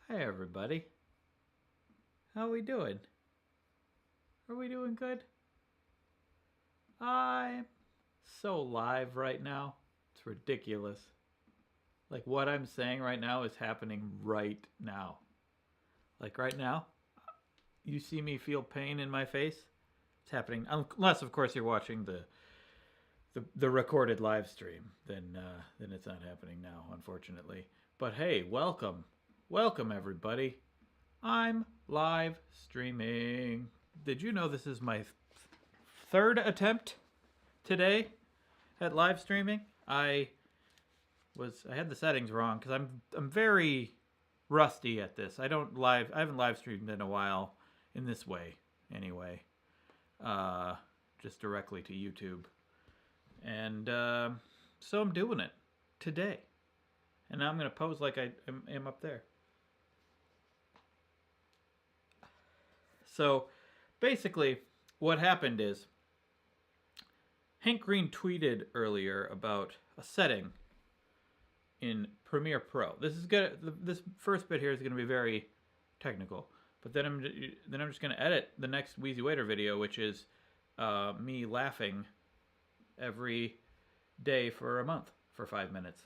Hi everybody. How we doing? Are we doing good? I'm so live right now. It's ridiculous. Like what I'm saying right now is happening right now. Like right now, you see me feel pain in my face. It's happening unless of course you're watching the recorded live stream. Then it's not happening now, unfortunately. But hey, welcome everybody. I'm live streaming. Did you know this is my third attempt today at live streaming? I had the settings wrong because I'm very rusty at this. I haven't live streamed in a while in this way anyway. Just directly to YouTube. And so I'm doing it today. And now I'm going to pose like I am up there. So basically, what happened is Hank Green tweeted earlier about a setting in Premiere Pro. This first bit here is going to be very technical, but then I'm just going to edit the next Wheezy Waiter video, which is me laughing every day for a month for 5 minutes.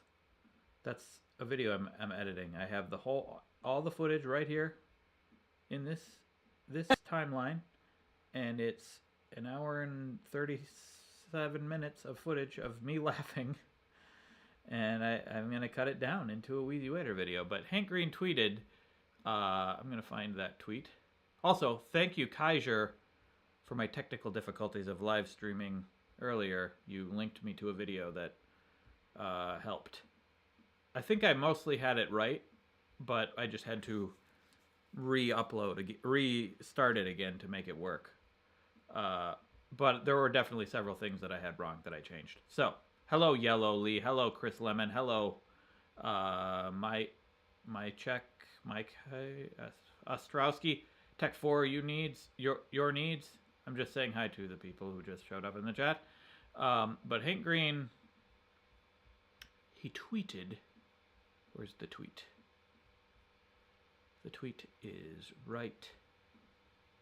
That's a video I'm editing. I have all the footage right here in this timeline, and it's an hour and 37 minutes of footage of me laughing, and I'm going to cut it down into a Wheezy Waiter video. But Hank Green tweeted, I'm going to find that tweet. Also, thank you, Kaiser, for my technical difficulties of live streaming earlier. You linked me to a video that helped. I think I mostly had it right, but I just had to restart it again to make it work. But there were definitely several things that I had wrong that I changed. So, hello Yellow Lee, hello Chris Lemon, hello Mike Ostrowski, Tech 4, your needs. I'm just saying hi to the people who just showed up in the chat. But Hank Green, he tweeted. Where's the tweet? The tweet is right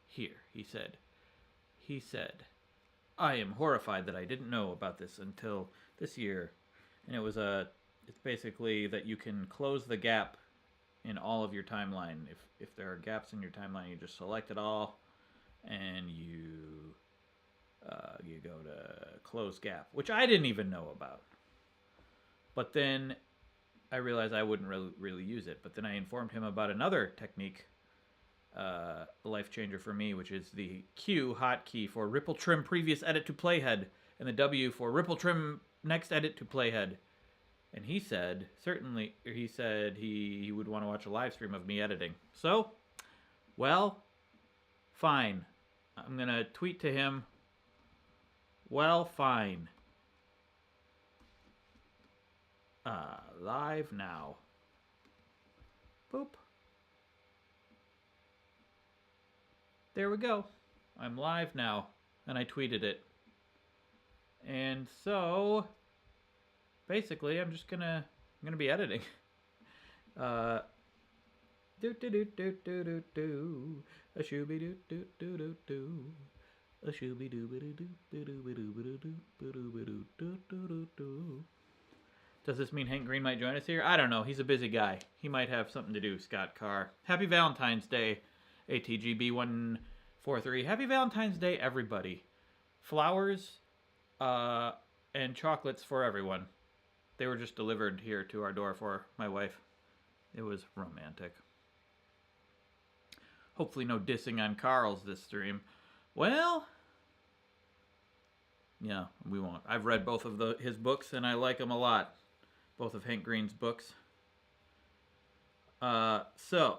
here. He said, I am horrified that I didn't know about this until this year. And it's basically that you can close the gap in all of your timeline. If there are gaps in your timeline, you just select it all and you go to close gap, which I didn't even know about. But then I realized I wouldn't really use it. But then I informed him about another technique, a life changer for me, which is the Q hotkey for ripple trim previous edit to playhead, and the W for ripple trim next edit to playhead. And he said he would want to watch a live stream of me editing. So, well, fine. I'm going to tweet to him, well, fine. Live now. Boop. There we go. I'm live now. And I tweeted it. And so basically I'm gonna be editing. Do do do do do do do. A shooby do do do do do. A shooby doo doo doo doo doo doo doo doo doo doo. Does this mean Hank Green might join us here? I don't know. He's a busy guy. He might have something to do, Scott Carr. Happy Valentine's Day, ATGB143. Happy Valentine's Day, everybody. Flowers and chocolates for everyone. They were just delivered here to our door for my wife. It was romantic. Hopefully no dissing on Carl's this stream. Well, yeah, we won't. I've read both of his books, and I like them a lot. Both of Hank Green's books. So,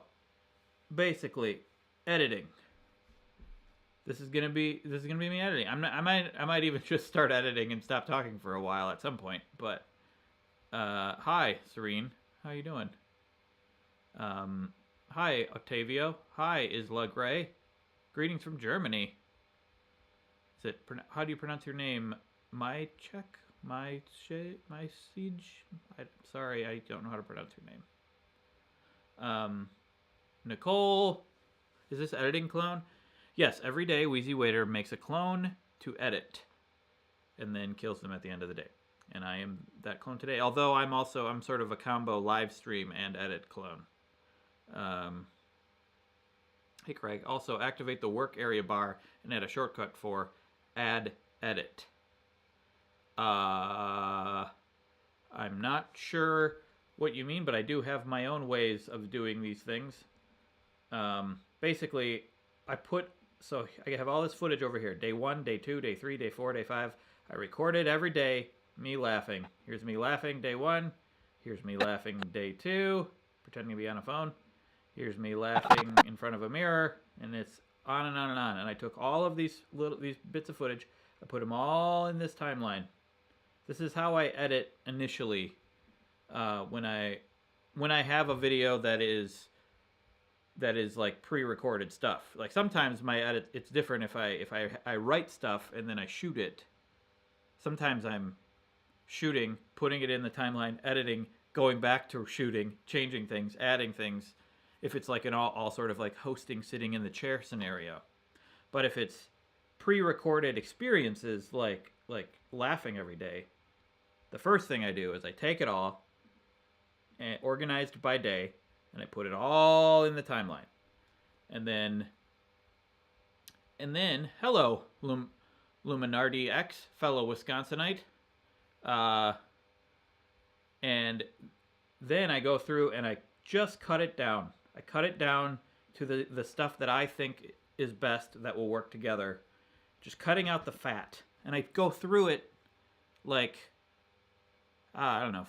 basically, editing. This is gonna be me editing. I might even just start editing and stop talking for a while at some point. But hi, Serene. How you doing? Hi, Octavio. Hi, Isla Gray. Greetings from Germany. How do you pronounce your name? Mychek? My siege? Sorry, I don't know how to pronounce your name. Nicole, is this editing clone? Yes, every day Wheezy Waiter makes a clone to edit and then kills them at the end of the day. And I am that clone today. Although I'm sort of a combo live stream and edit clone. Hey Craig, also activate the work area bar and add a shortcut for add edit. I'm not sure what you mean, but I do have my own ways of doing these things. Basically, I have all this footage over here. Day 1, day 2, day 3, day 4, day 5. I recorded every day me laughing. Here's me laughing day 1. Here's me laughing day 2, pretending to be on a phone. Here's me laughing in front of a mirror, and it's on and on and on. And I took all of these bits of footage, I put them all in this timeline. This is how I edit initially when I have a video that is like pre-recorded stuff. Like sometimes my edit, it's different if I write stuff and then I shoot it. Sometimes I'm shooting, putting it in the timeline, editing, going back to shooting, changing things, adding things. If it's like an all sort of like hosting, sitting in the chair scenario. But if it's pre-recorded experiences like laughing every day, the first thing I do is I take it all, and organized by day, and I put it all in the timeline. And then hello, Luminardi X, fellow Wisconsinite. And then I go through and I just cut it down. I cut it down to the stuff that I think is best that will work together. Just cutting out the fat. And I go through it like, I don't know,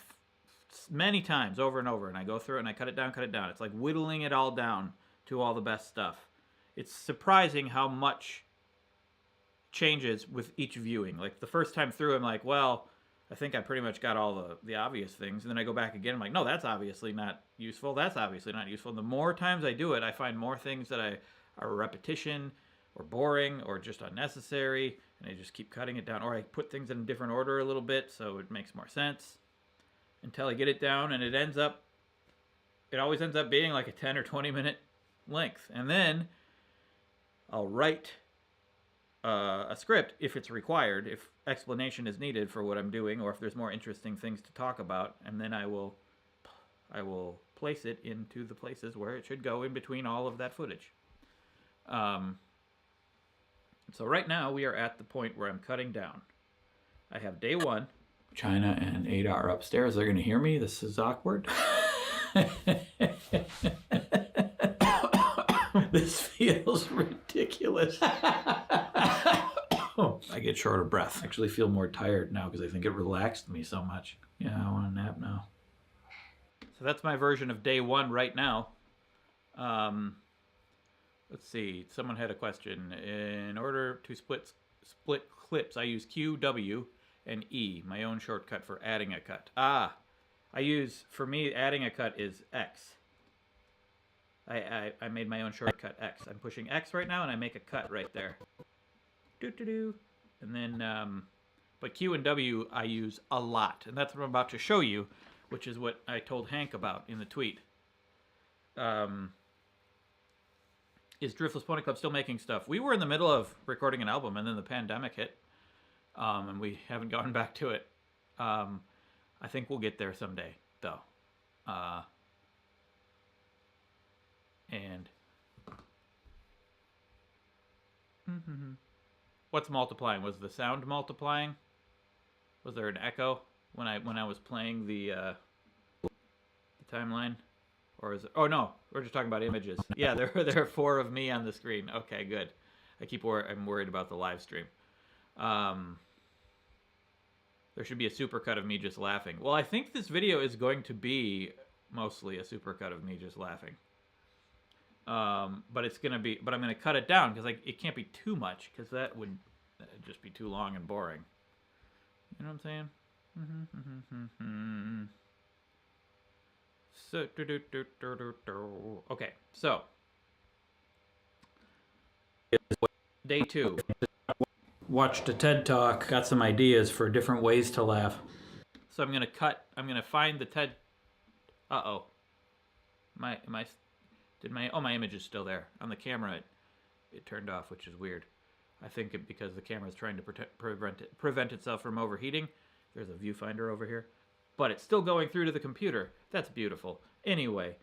many times over and over. And I go through it and I cut it down. It's like whittling it all down to all the best stuff. It's surprising how much changes with each viewing. Like the first time through, I'm like, well, I think I pretty much got all the obvious things. And then I go back again, I'm like, no, that's obviously not useful. That's obviously not useful. And the more times I do it, I find more things that are repetition or boring or just unnecessary. And I just keep cutting it down. Or I put things in a different order a little bit so it makes more sense until I get it down. And it always ends up being like a 10 or 20 minute length. And then I'll write a script if it's required, if explanation is needed for what I'm doing, or if there's more interesting things to talk about, and then I will place it into the places where it should go in between all of that footage. So right now we are at the point where I'm cutting down. I have day 1. China and Ada are upstairs. They're going to hear me. This is awkward. This feels ridiculous. I get short of breath. I actually feel more tired now because I think it relaxed me so much. Yeah, I want a nap now. So that's my version of day 1 right now. Let's see. Someone had a question. In order to split clips, I use Q, W, and E, my own shortcut for adding a cut. For me, adding a cut is X. I made my own shortcut X. I'm pushing X right now, and I make a cut right there. And then, but Q and W I use a lot, and that's what I'm about to show you, which is what I told Hank about in the tweet. Is Driftless Pony Club still making stuff? We were in the middle of recording an album, and then the pandemic hit, and we haven't gotten back to it. I think we'll get there someday, though. What's multiplying? Was the sound multiplying? Was there an echo when I was playing the timeline? Or is it? Oh no, we're just talking about images. Yeah, there are 4 of me on the screen. Okay, good. I'm worried about the live stream. There should be a supercut of me just laughing. Well, I think this video is going to be mostly a supercut of me just laughing. But I'm gonna cut it down because it can't be too much because that'd just be too long and boring. You know what I'm saying? So, okay, so day 2. Watched a TED Talk, got some ideas for different ways to laugh. So I'm gonna find the TED. Did my image is still there on the camera? It turned off, which is weird. I think because the camera is trying to prevent itself from overheating. There's a viewfinder over here, but it's still going through to the computer. That's beautiful. Anyway,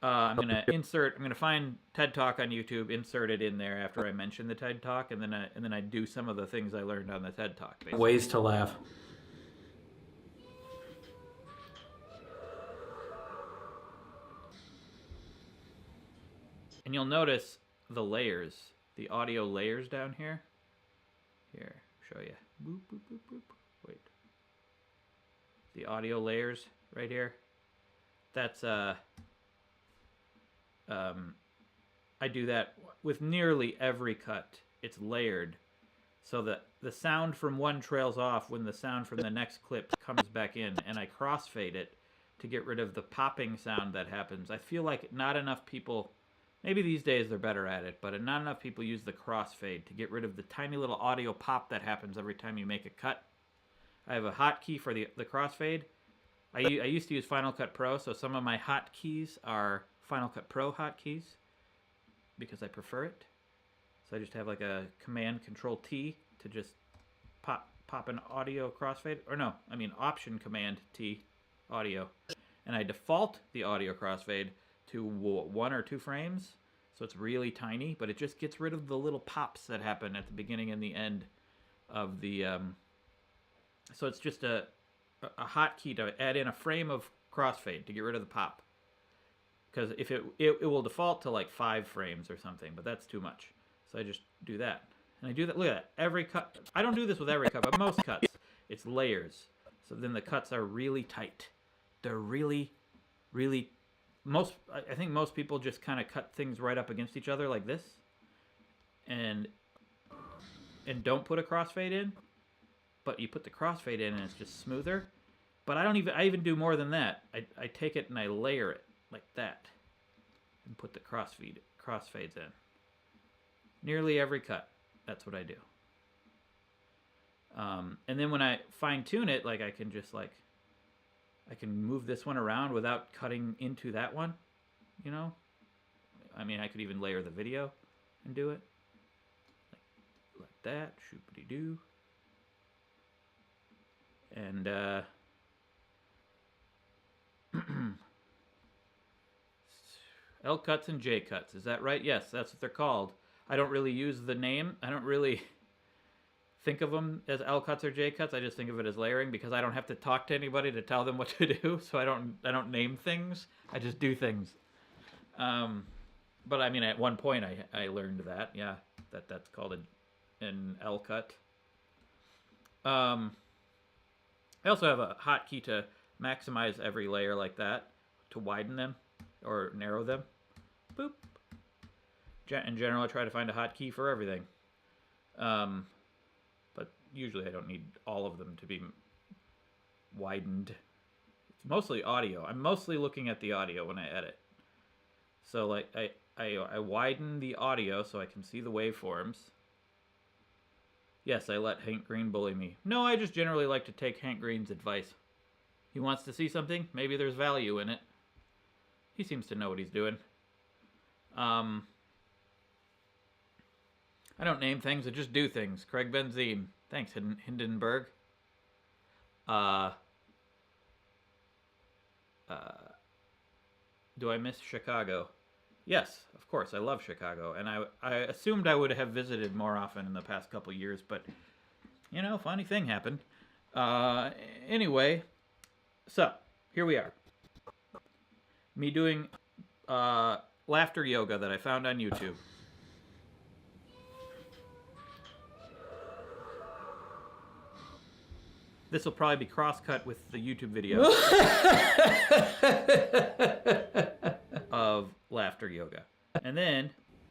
I'm gonna find TED Talk on YouTube, insert it in there after I mention the TED Talk, and then I do some of the things I learned on the TED Talk. Basically. Ways to laugh. And you'll notice the layers, the audio layers down here. Here, show you. Boop, boop, boop, boop. Wait. The audio layers right here. That's I do that with nearly every cut. It's layered so that the sound from one trails off when the sound from the next clip comes back in, and I crossfade it to get rid of the popping sound that happens. I feel like not enough people, maybe these days they're better at it, but not enough people use the crossfade to get rid of the tiny little audio pop that happens every time you make a cut. I have a hotkey for the crossfade. I used to use Final Cut Pro, so some of my hotkeys are Final Cut Pro hotkeys because I prefer it. So I just have like a Command Control T to just pop an audio crossfade, or no, I mean Option Command T audio, and I default the audio crossfade to 1 or 2 frames, so it's really tiny, but it just gets rid of the little pops that happen at the beginning and the end of the. So it's just a hotkey to add in a frame of crossfade to get rid of the pop, because if it will default to like 5 frames or something, but that's too much. So I just do that, and I do that. Look at that. Every cut. I don't do this with every cut, but most cuts, it's layers. So then the cuts are really tight. They're really, really. I think most people just kind of cut things right up against each other like this, and don't put a crossfade in. But you put the crossfade in and it's just smoother. But I even do more than that. I take it and I layer it like that and put the crossfades in. Nearly every cut, that's what I do. And then when I fine tune it, like I can move this one around without cutting into that one, you know? I mean, I could even layer the video and do it. Like that, shoopity-doo. And L cuts and J cuts, is that right? Yes, that's what they're called. I don't really use the name. I don't really think of them as L cuts or J cuts. I just think of it as layering because I don't have to talk to anybody to tell them what to do. So I don't name things. I just do things. But I mean, at one point I learned that. Yeah, that's called an L cut. I also have a hotkey to maximize every layer like that, to widen them or narrow them. Boop. In general, I try to find a hotkey for everything. But usually I don't need all of them to be widened. It's mostly audio. I'm mostly looking at the audio when I edit. So like I widen the audio so I can see the waveforms. Yes, I let Hank Green bully me. No, I just generally like to take Hank Green's advice. He wants to see something, maybe there's value in it. He seems to know what he's doing. I don't name things, I just do things. Craig Benzine. Thanks, Hindenburg. Do I miss Chicago? Yes, of course, I love Chicago, and I assumed I would have visited more often in the past couple years, but, you know, funny thing happened. Anyway, so, here we are. Me doing laughter yoga that I found on YouTube. This will probably be cross-cut with the YouTube video of laughter yoga. And then,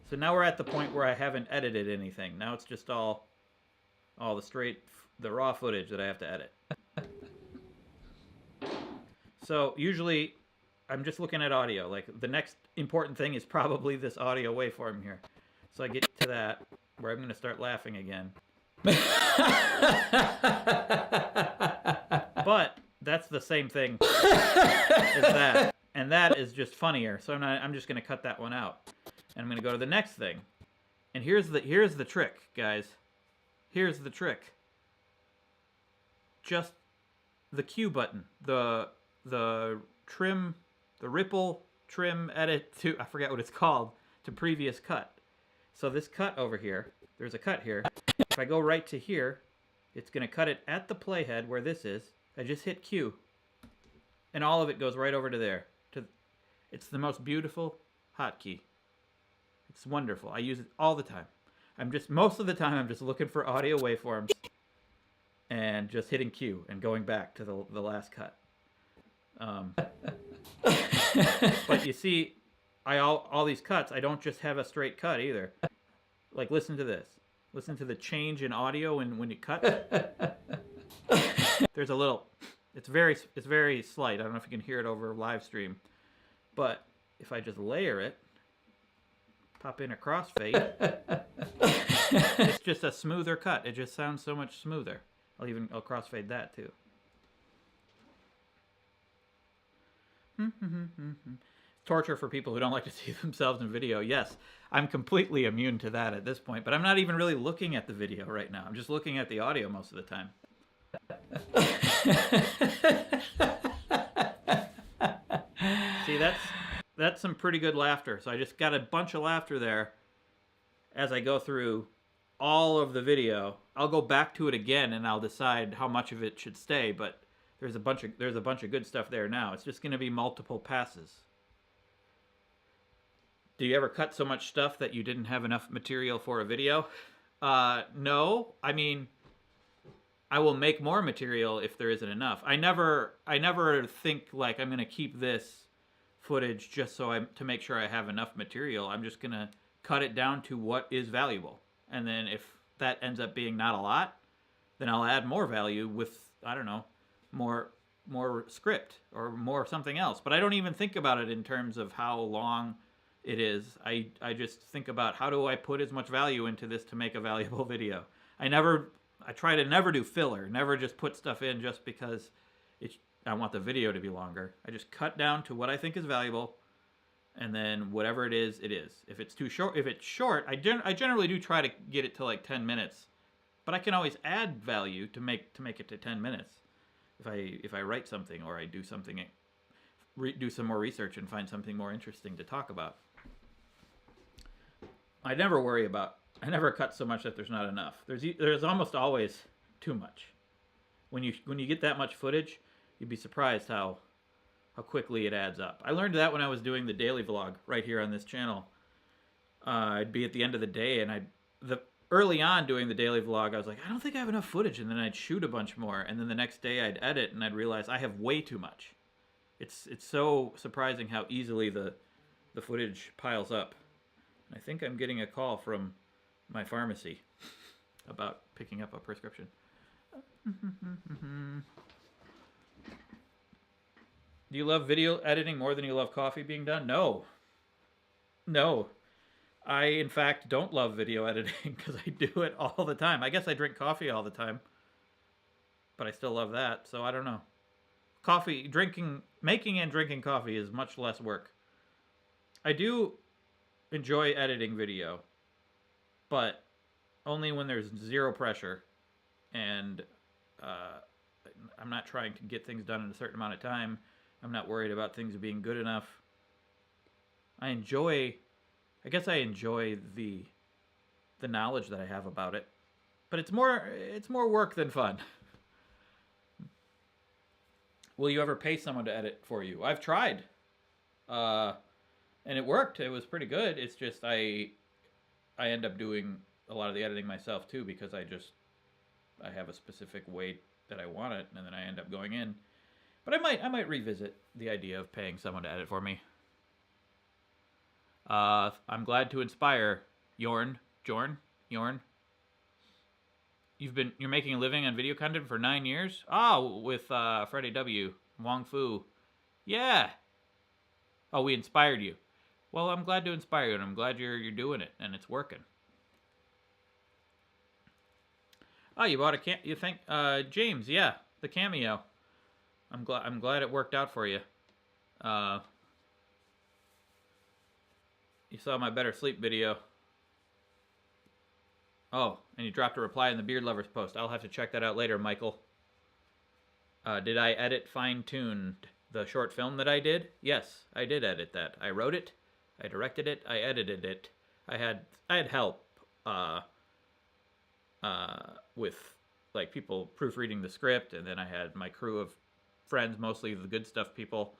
so now we're at the point where I haven't edited anything. Now it's just all the raw footage that I have to edit. So usually I'm just looking at audio. Like the next important thing is probably this audio waveform here. So I get to that where I'm going to start laughing again. But that's the same thing as that. And that is just funnier. So I'm just going to cut that one out. And I'm going to go to the next thing. And here's the trick, guys. Here's the trick. Just the Q button. The trim, the ripple trim edit to, I forget what it's called, to previous cut. So this cut over here, there's a cut here. If I go right to here, it's going to cut it at the playhead where this is. I just hit Q. And all of it goes right over to there. It's the most beautiful hotkey. It's wonderful. I use it all the time. Most of the time, I'm just looking for audio waveforms and just hitting Q and going back to the last cut. But you see, all these cuts, I don't just have a straight cut either. Like, listen to this. Listen to the change in audio when it cuts. There's a little, it's very slight. I don't know if you can hear it over live stream. But if I just layer it, pop in a crossfade, it's just a smoother cut. It just sounds so much smoother. I'll crossfade that too. Torture for people who don't like to see themselves in video. Yes, I'm completely immune to that at this point, but I'm not even really looking at the video right now. I'm just looking at the audio most of the time. See, that's some pretty good laughter. So I just got a bunch of laughter there as I go through all of the video. I'll go back to it again and I'll decide how much of it should stay, but there's a bunch of good stuff there now. It's just going to be multiple passes. Do you ever cut so much stuff that you didn't have enough material for a video? No. I mean, I will make more material if there isn't enough. I never think like I'm going to keep this footage just to make sure I have enough material. I'm just going to cut it down to what is valuable. And then if that ends up being not a lot, then I'll add more value with, I don't know, more script or more something else. But I don't even think about it in terms of how long it is. I just think about how do I put as much value into this to make a valuable video. I try to never do filler, never just put stuff in just because I want the video to be longer. I just cut down to what I think is valuable, and then whatever it is, it is. If it's too short, I generally do try to get it to like 10 minutes, but I can always add value to make it to 10 minutes. If I write something or I do something, do some more research and find something more interesting to talk about. I never cut so much that there's not enough. There's almost always too much. When you get that much footage, you'd be surprised how quickly it adds up. I learned that when I was doing the daily vlog right here on this channel. I'd be at the end of the day, and early on doing the daily vlog, I was like, I don't think I have enough footage, and then I'd shoot a bunch more, and then the next day I'd edit, and I'd realize I have way too much. It's so surprising how easily the footage piles up. I think I'm getting a call from my pharmacy about picking up a prescription. Do you love video editing more than you love coffee being done? No. I, in fact, don't love video editing because I do it all the time. I guess I drink coffee all the time, but I still love that, so I don't know. Making and drinking coffee is much less work. I do enjoy editing video, but only when there's zero pressure and I'm not trying to get things done in a certain amount of time. I'm not worried about things being good enough. I guess I enjoy the knowledge that I have about it, but it's more work than fun. Will you ever pay someone to edit for you? I've tried, and it worked. It was pretty good. It's just I end up doing a lot of the editing myself too because I have a specific way that I want it, and then I end up going in. But I might revisit the idea of paying someone to edit for me. I'm glad to inspire Jorn. You're making a living on video content for 9 years? Oh, with Freddie W. Wong Fu. Yeah. Oh, we inspired you. Well, I'm glad to inspire you, and I'm glad you're doing it, and it's working. Oh, you bought you think James? Yeah, the Cameo. I'm glad it worked out for you. You saw my Better Sleep video. Oh, and you dropped a reply in the Beard Lovers post. I'll have to check that out later, Michael. Did I edit fine-tuned the short film that I did? Yes, I did edit that. I wrote it, I directed it, I edited it. I had help with like people proofreading the script, and then I had my crew of friends, mostly the Good Stuff people,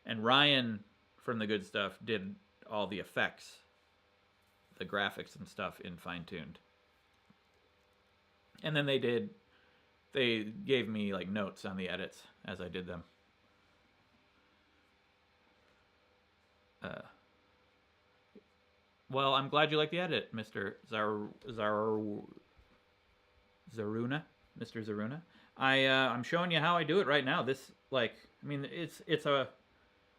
and Ryan from the Good Stuff did all the effects, the graphics and stuff in fine-tuned. And then they gave me like notes on the edits as I did them. Well, I'm glad you like the edit, Mr. Zaruna, Mr. Zaruna. I'm showing you how I do it right now. This, like, I mean,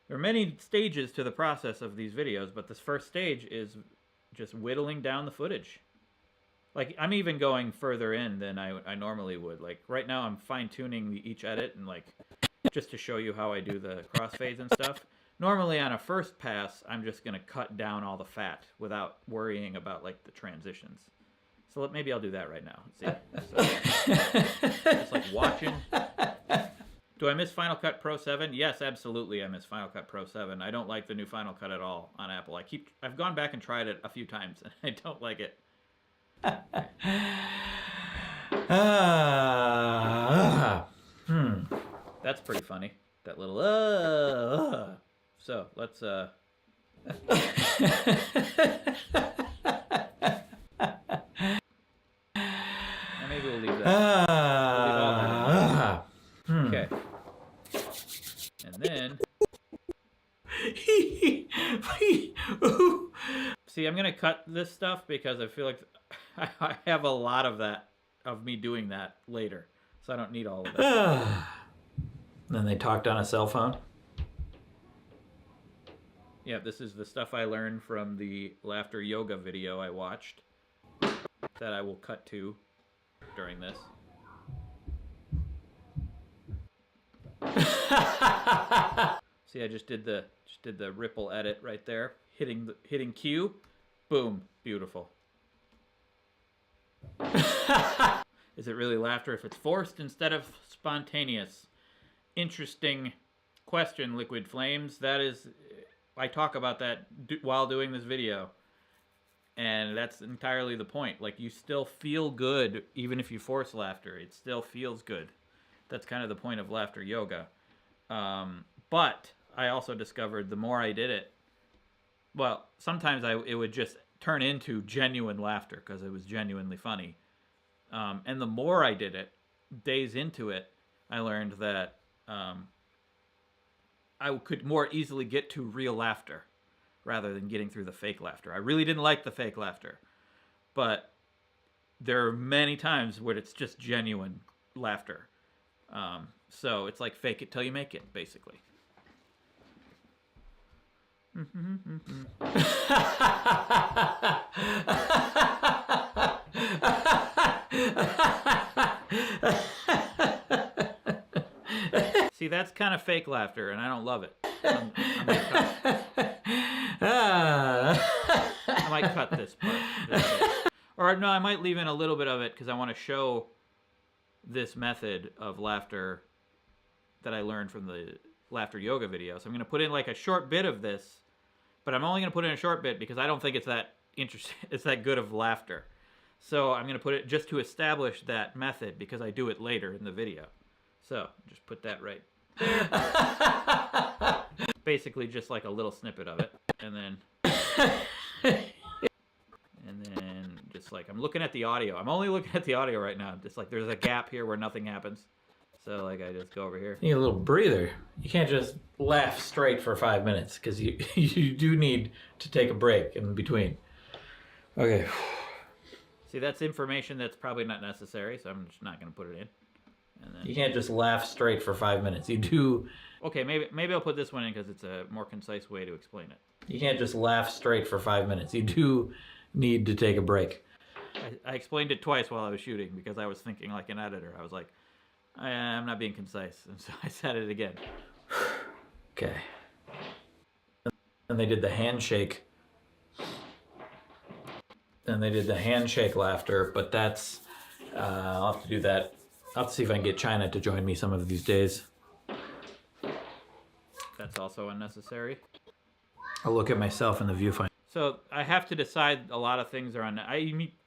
there are many stages to the process of these videos, but this first stage is just whittling down the footage. Like, I'm even going further in than I normally would. Like, right now I'm fine-tuning each edit and, like, just to show you how I do the crossfades and stuff. Normally, on a first pass, I'm just going to cut down all the fat without worrying about, like, the transitions. So maybe I'll do that right now. Let's see. So, just, like, watching. Do I miss Final Cut Pro 7? Yes, absolutely I miss Final Cut Pro 7. I don't like the new Final Cut at all on Apple. I've gone back and tried it a few times, and I don't like it. That's pretty funny. That little So let's maybe we'll leave that. We'll leave all that in. Okay. And then see, I'm gonna cut this stuff because I feel like I have a lot of that, of me doing that later, so I don't need all of that. Then they talked on a cell phone. Yeah, this is the stuff I learned from the laughter yoga video I watched that I will cut to during this. See, I just did the ripple edit right there, hitting Q, boom, beautiful. Is it really laughter if it's forced instead of spontaneous? Interesting question, Liquid Flames. That is, I talk about that while doing this video, and that's entirely the point. Like, you still feel good even if you force laughter. It still feels good. That's kind of the point of laughter yoga. But I also discovered the more I did it, well, sometimes it would just turn into genuine laughter because it was genuinely funny. And the more I did it, days into it, I learned that I could more easily get to real laughter rather than getting through the fake laughter. I really didn't like the fake laughter, but there are many times where it's just genuine laughter. So it's like fake it till you make it, basically. See, that's kind of fake laughter, and I don't love it. I might cut this part. Or no, I might leave in a little bit of it because I want to show this method of laughter that I learned from the laughter yoga video. So I'm going to put in like a short bit of this, but I'm only going to put in a short bit because I don't think it's that interesting. It's that good of laughter. So I'm going to put it just to establish that method because I do it later in the video. So just put that right there. Basically just like a little snippet of it. And then just like, I'm looking at the audio. I'm only looking at the audio right now. Just like there's a gap here where nothing happens. So like I just go over here. You need a little breather. You can't just laugh straight for 5 minutes because you do need to take a break in between. Okay. See, that's information that's probably not necessary, so I'm just not going to put it in. And then, you can't just laugh straight for 5 minutes. You do. Okay, maybe I'll put this one in because it's a more concise way to explain it. You can't just laugh straight for 5 minutes. You do need to take a break. I explained it twice while I was shooting because I was thinking like an editor. I was like, I'm not being concise, and so I said it again. Okay. And they did the handshake Then they did the handshake laughter, but that's, I'll have to do that. I'll have to see if I can get China to join me some of these days. That's also unnecessary. I'll look at myself in the viewfinder. So I have to decide a lot of things are on.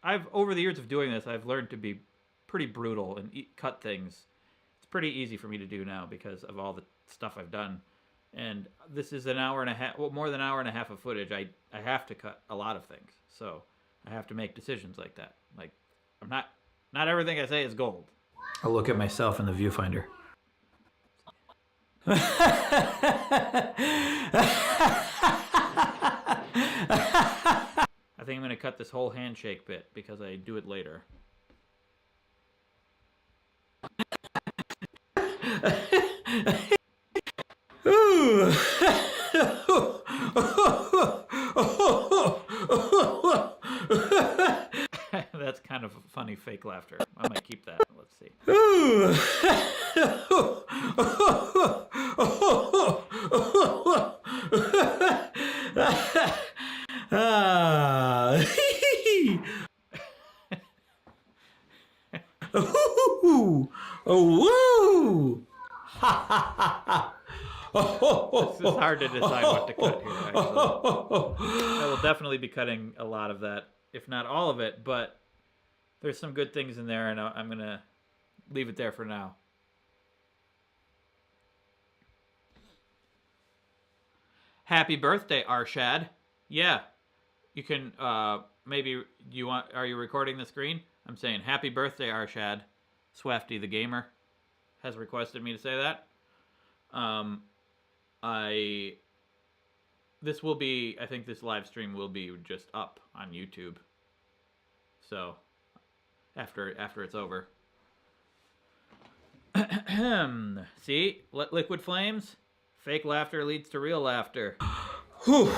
I've over the years of doing this, I've learned to be pretty brutal and cut things. It's pretty easy for me to do now because of all the stuff I've done. And this is an hour and a half, well, more than an hour and a half of footage. I have to cut a lot of things, so I have to make decisions like that. Like, I'm not everything I say is gold. I'll look at myself in the viewfinder. I think I'm going to cut this whole handshake bit because I do it later. That's kind of funny fake laughter. I might keep that. Let's see. This is hard to decide what to cut here, actually. I will definitely be cutting a lot of that, if not all of it, but there's some good things in there, and I'm going to leave it there for now. Happy birthday, Arshad. Yeah, you can, maybe, are you recording the screen? I'm saying, happy birthday, Arshad. Swafty the Gamer has requested me to say that. I think this live stream will be just up on YouTube. So, after it's over. See? Liquid flames? Fake laughter leads to real laughter. Whew.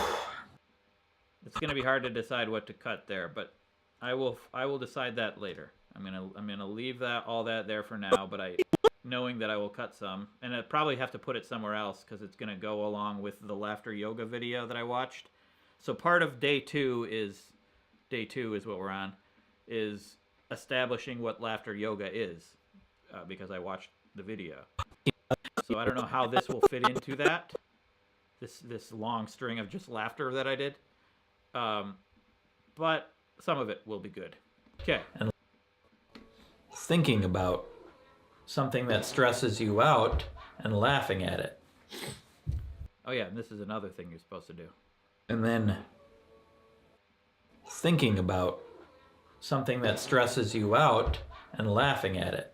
It's going to be hard to decide what to cut there, but I will decide that later. I'm going to leave all that there for now, but knowing that I will cut some, and I probably have to put it somewhere else because it's going to go along with the laughter yoga video that I watched. So part of day two is what we're on, is establishing what laughter yoga is, because I watched the video. So I don't know how this will fit into that, this long string of just laughter that I did, but some of it will be good. Okay. And thinking about something that stresses you out and laughing at it. Oh yeah, and this is another thing you're supposed to do. And then thinking about something that stresses you out and laughing at it.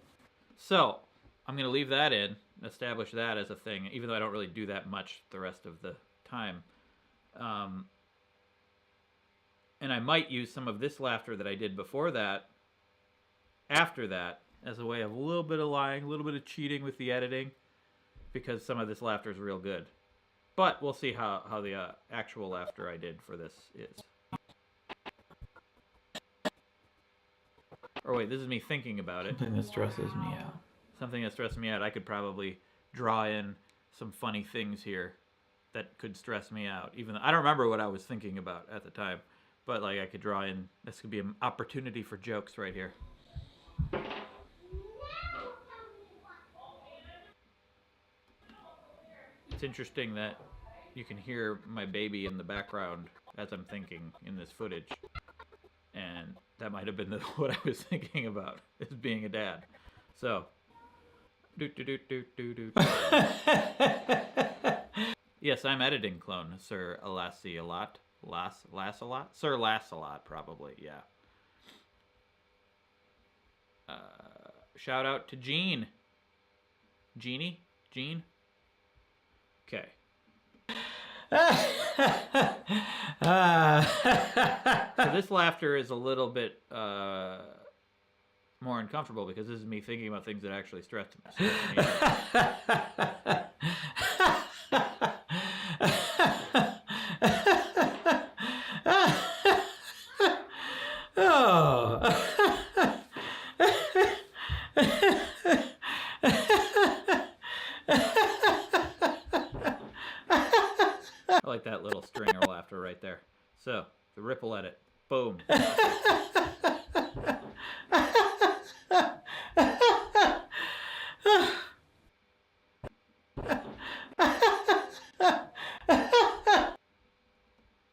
So I'm going to leave that in, establish that as a thing, even though I don't really do that much the rest of the time. And I might use some of this laughter that I did before that, after that, as a way of a little bit of lying, a little bit of cheating with the editing, because some of this laughter is real good. But we'll see how the actual laughter I did for this is. Or wait, this is me thinking about it. Something that stresses me out. Something that stresses me out. I could probably draw in some funny things here that could stress me out. Even though I don't remember what I was thinking about at the time. But like I could draw in, this could be an opportunity for jokes right here. It's interesting that you can hear my baby in the background as I'm thinking in this footage. And that might have been what I was thinking about, as being a dad. So, yes, I'm editing clone, Sir Lassalot. Sir Lassalot, probably, yeah. Shout out to Jean. Jeannie? Jean? Okay. So this laughter is a little bit more uncomfortable because this is me thinking about things that actually stress me out. I like that little stringer laughter right there. So, the ripple edit. Boom.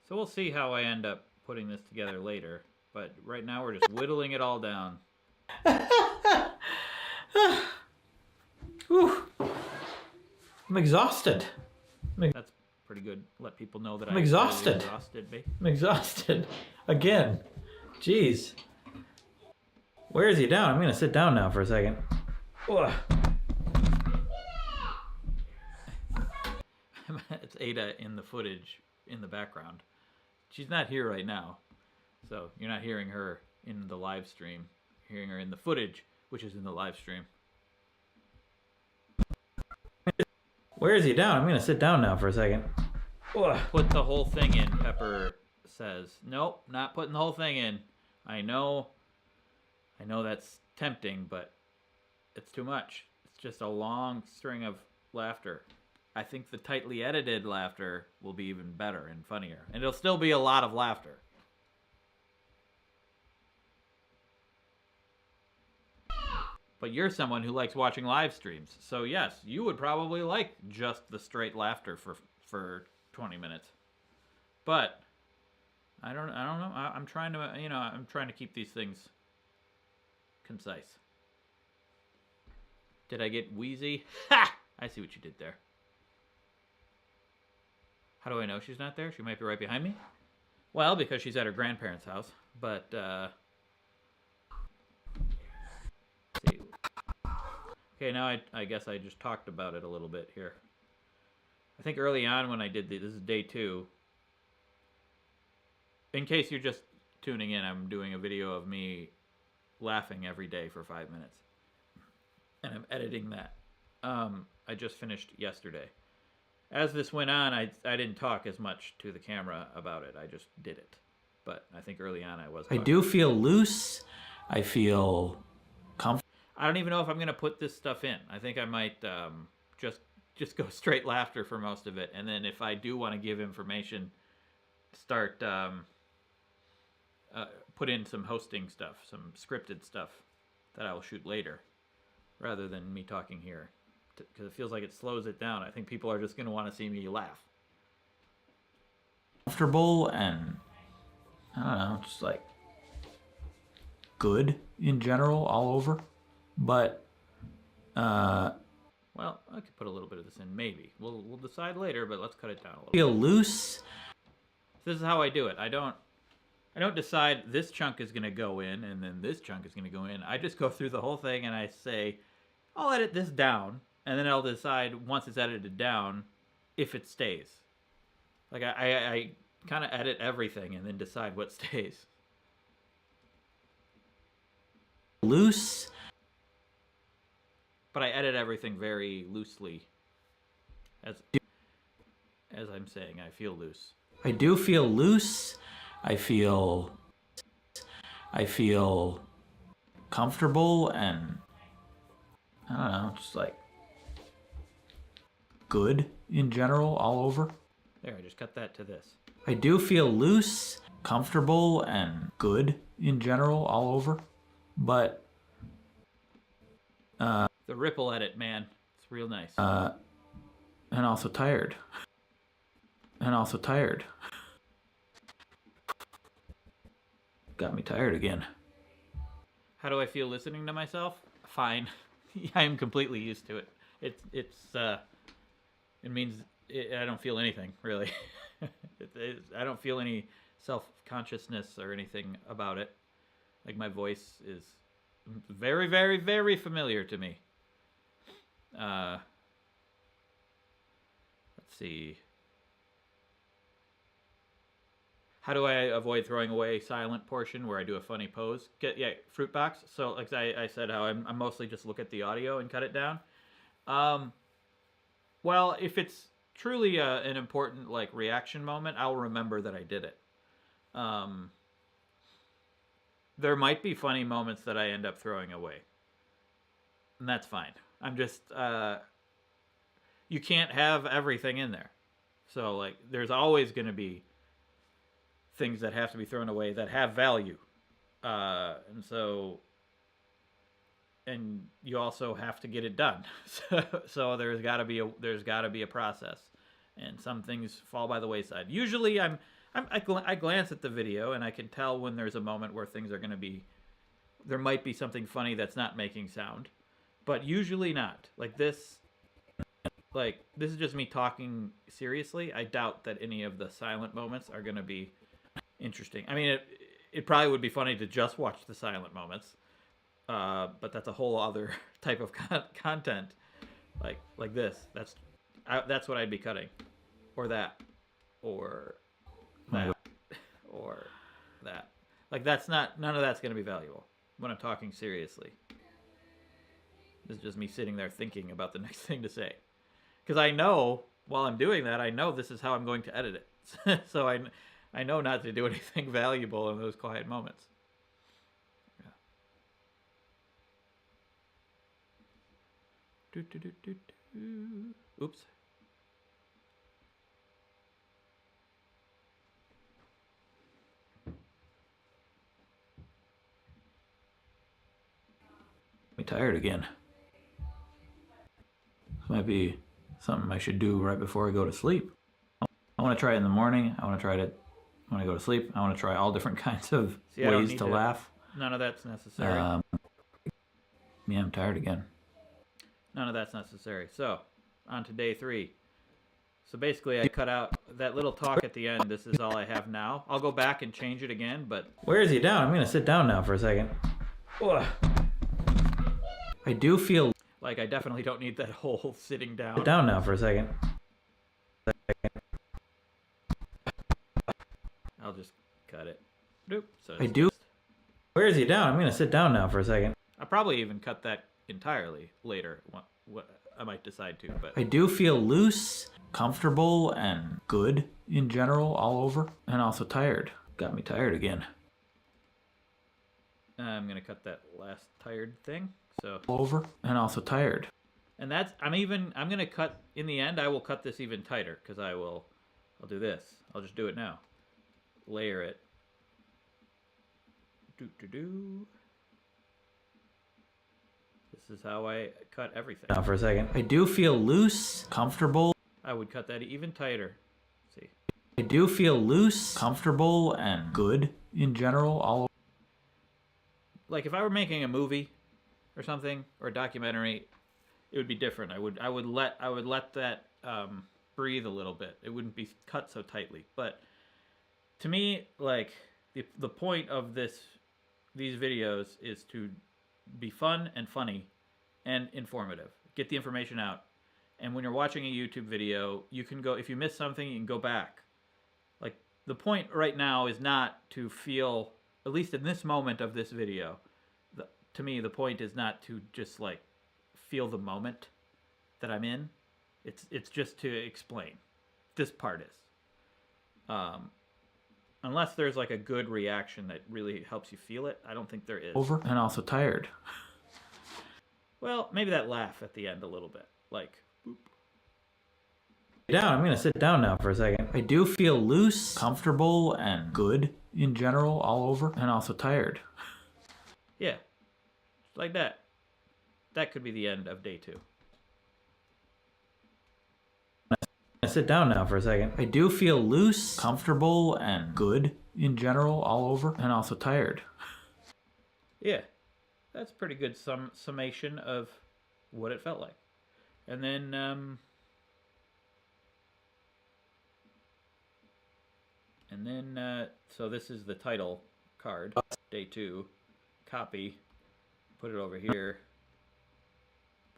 So we'll see how I end up putting this together later. But right now we're just whittling it all down. Whew. I'm exhausted. That's pretty good. Let people know that I'm exhausted. Exhausted me. I'm exhausted. Again. Jeez. Where is he down? I'm going to sit down now for a second. Ugh. It's Ada in the footage in the background. She's not here right now. So you're not hearing her in the live stream. You're hearing her in the footage, which is in the live stream. Where is he down? I'm going to sit down now for a second. Ugh. Put the whole thing in, Pepper says. Nope, not putting the whole thing in. I know that's tempting, but it's too much. It's just a long string of laughter. I think the tightly edited laughter will be even better and funnier. And it'll still be a lot of laughter. But you're someone who likes watching live streams. So yes, you would probably like just the straight laughter for 20 minutes. But I don't know. I'm trying to, I'm trying to keep these things concise. Did I get wheezy? Ha! I see what you did there. How do I know she's not there? She might be right behind me. Well, because she's at her grandparents' house. But, let's see. Okay, now I guess I just talked about it a little bit here. I think early on when I did this is day 2. In case you're just tuning in, I'm doing a video of me laughing every day for 5 minutes. And I'm editing that. I just finished yesterday. As this went on, I didn't talk as much to the camera about it. I just did it. But I think early on I was talking. I do feel loose. I feel comfortable. I don't even know if I'm going to put this stuff in. I think I might just go straight laughter for most of it. And then if I do want to give information, start put in some hosting stuff, some scripted stuff that I will shoot later, rather than me talking here. Because it feels like it slows it down. I think people are just going to want to see me laugh. Comfortable and, I don't know, just like good in general all over. But, well, I could put a little bit of this in, maybe. We'll decide later, but let's cut it down a little. Feel loose. This is how I do it. I don't decide this chunk is going to go in and then this chunk is going to go in. I just go through the whole thing and I say, I'll edit this down, and then I'll decide once it's edited down if it stays. Like I kind of edit everything and then decide what stays. Loose. But I edit everything very loosely. As I'm saying, I feel loose. I do feel loose. I feel comfortable and, I don't know, just like good in general all over. There, I just cut that to this. I do feel loose, comfortable, and good in general all over. But the ripple edit, man. It's real nice. And also tired. Got me tired again. How do I feel listening to myself? Fine. I am completely used to it. It means I don't feel anything, really. I don't feel any self-consciousness or anything about it. Like, my voice is very, very, very familiar to me. Let's see. How do I avoid throwing away silent portion where I do a funny pose? Fruit box. So, like I said, how I'm mostly just look at the audio and cut it down. Well, if it's truly an important like reaction moment, I'll remember that I did it. There might be funny moments that I end up throwing away, and that's fine. I'm just you can't have everything in there, so like there's always going to be things that have to be thrown away that have value. And so, and you also have to get it done. So there's got to be a process, and some things fall by the wayside. Usually, I glance at the video and I can tell when there's a moment where things are going to be, there might be something funny that's not making sound, but usually not. Like this is just me talking seriously. I doubt that any of the silent moments are going to be interesting. I mean, it probably would be funny to just watch the silent moments, but that's a whole other type of content. Like this. That's what I'd be cutting, or that, or that, or that. Like none of that's going to be valuable when I'm talking seriously. This is just me sitting there thinking about the next thing to say. Because I know, while I'm doing that, I know this is how I'm going to edit it. So I know not to do anything valuable in those quiet moments. Yeah. Oops. I'm tired again. This might be something I should do right before I go to sleep. I want to try it in the morning. I want to try it when I go to sleep. I want to try all different kinds of ways to laugh. None of that's necessary. Yeah, I'm tired again. None of that's necessary. So, on to day 3. So basically, I cut out that little talk at the end. This is all I have now. I'll go back and change it again, but... Where is he down? I'm going to sit down now for a second. Ugh. I do feel... Like, I definitely don't need that whole sitting down. Sit down now for a second. I'll just cut it. Nope. So I do... Where is he down? I'm going to sit down now for a second. I'll probably even cut that entirely later. What I might decide to, but... I do feel loose, comfortable, and good in general all over. And also tired. Got me tired again. I'm going to cut that last tired thing. So over and also tired. And that's I'm going to cut in the end. I will cut this even tighter because I'll do this. I'll just do it now. Layer it. This is how I cut everything. Now for a second. I do feel loose, comfortable. I would cut that even tighter. See. I do feel loose, comfortable, and good in general all over. Like if I were making a movie or something, or a documentary, it would be different. I would let that breathe a little bit. It wouldn't be cut so tightly. But to me, like the point of these videos is to be fun and funny and informative. Get the information out. And when you're watching a YouTube video, you can go, if you miss something, you can go back. Like the point right now is not to feel, at least in this moment of this video, to me, the point is not to just like feel the moment that I'm in. It's just to explain. This part is. Unless there's like a good reaction that really helps you feel it, I don't think there is. Over and also tired. Well, maybe that laugh at the end a little bit. Like, boop. Down. I'm going to sit down now for a second. I do feel loose, comfortable, and good in general all over and also tired. Yeah. Like that. That could be the end of day 2. I sit down now for a second. I do feel loose, comfortable, and good in general all over and also tired. Yeah. That's pretty good summation of what it felt like. And then so this is the title card, day 2. Copy. Put it over here.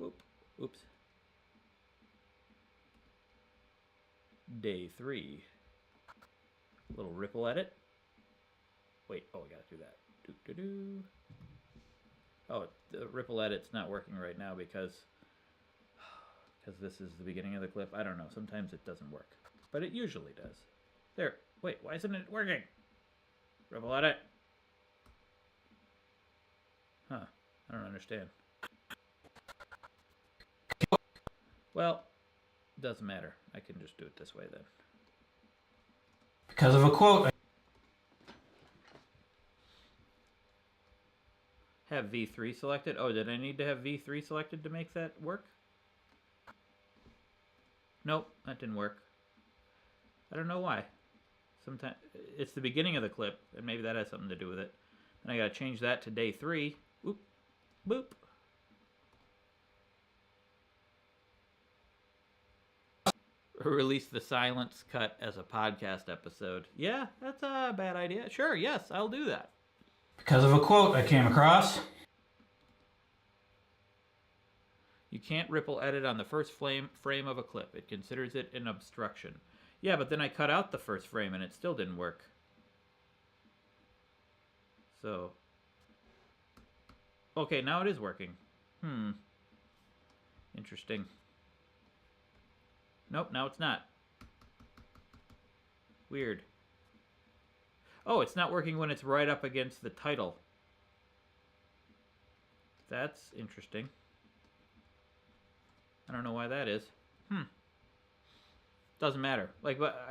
Boop. Oops. Day 3. Little ripple edit. Wait, oh, I gotta do that. Doo-doo-doo. Oh, the ripple edit's not working right now because this is the beginning of the clip. I don't know. Sometimes it doesn't work, but it usually does. There. Wait, why isn't it working? Ripple edit. Huh. I don't understand. Well, doesn't matter. I can just do it this way then. Because of a quote. have V3 selected. Oh, did I need to have V3 selected to make that work? Nope, that didn't work. I don't know why. Sometimes it's the beginning of the clip, and maybe that has something to do with it. And I gotta change that to day 3. Oop, boop. Release the silence cut as a podcast episode. Yeah, that's a bad idea. Sure, yes, I'll do that. Because of a quote I came across. You can't ripple edit on the first frame of a clip. It considers it an obstruction. Yeah, but then I cut out the first frame and it still didn't work. So. Okay, now it is working. Interesting. Nope, now it's not. Weird. Oh, it's not working when it's right up against the title. That's interesting. I don't know why that is. Doesn't matter. Like, but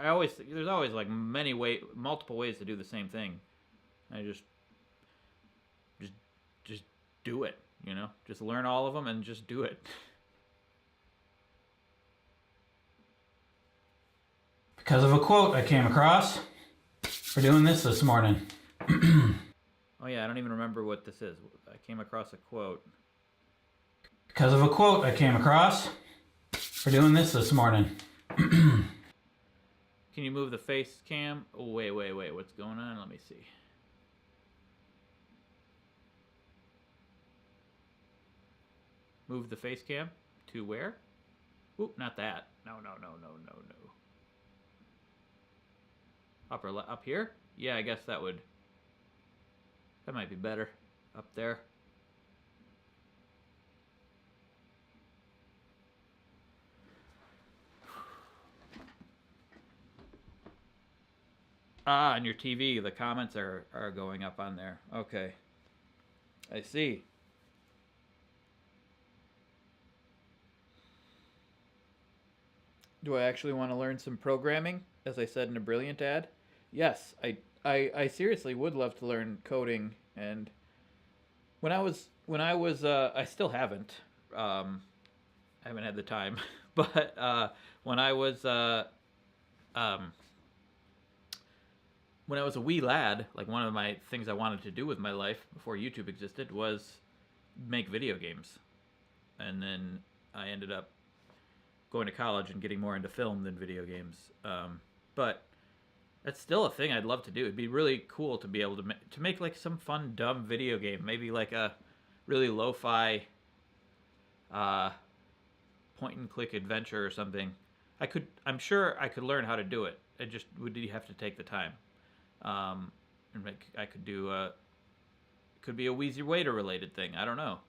there's always like multiple ways to do the same thing. I just do it, you know? Just learn all of them and just do it. Because of a quote I came across. We're doing this morning. Oh yeah, I don't even remember what this is. I came across a quote. Because of a quote I came across. We're doing this morning. Can you move the face cam? Oh, wait. What's going on? Let me see. Move the face cam to where? Oop, not that. No. Up here? Yeah, I guess that might be better. Up there. Ah, on your TV, the comments are going up on there. Okay. I see. Do I actually want to learn some programming, as I said in a Brilliant ad? Yes, I seriously would love to learn coding, and when I was I still haven't. I haven't had the time, but when I was a wee lad, like one of my things I wanted to do with my life before YouTube existed was make video games. And then I ended up going to college and getting more into film than video games. But that's still a thing I'd love to do. It'd be really cool to be able to make like some fun, dumb video game. Maybe like a really lo-fi point-and-click adventure or something. I'm sure I could learn how to do it. I just would have to take the time. And I could do could be a Wheezy Waiter related thing. I don't know.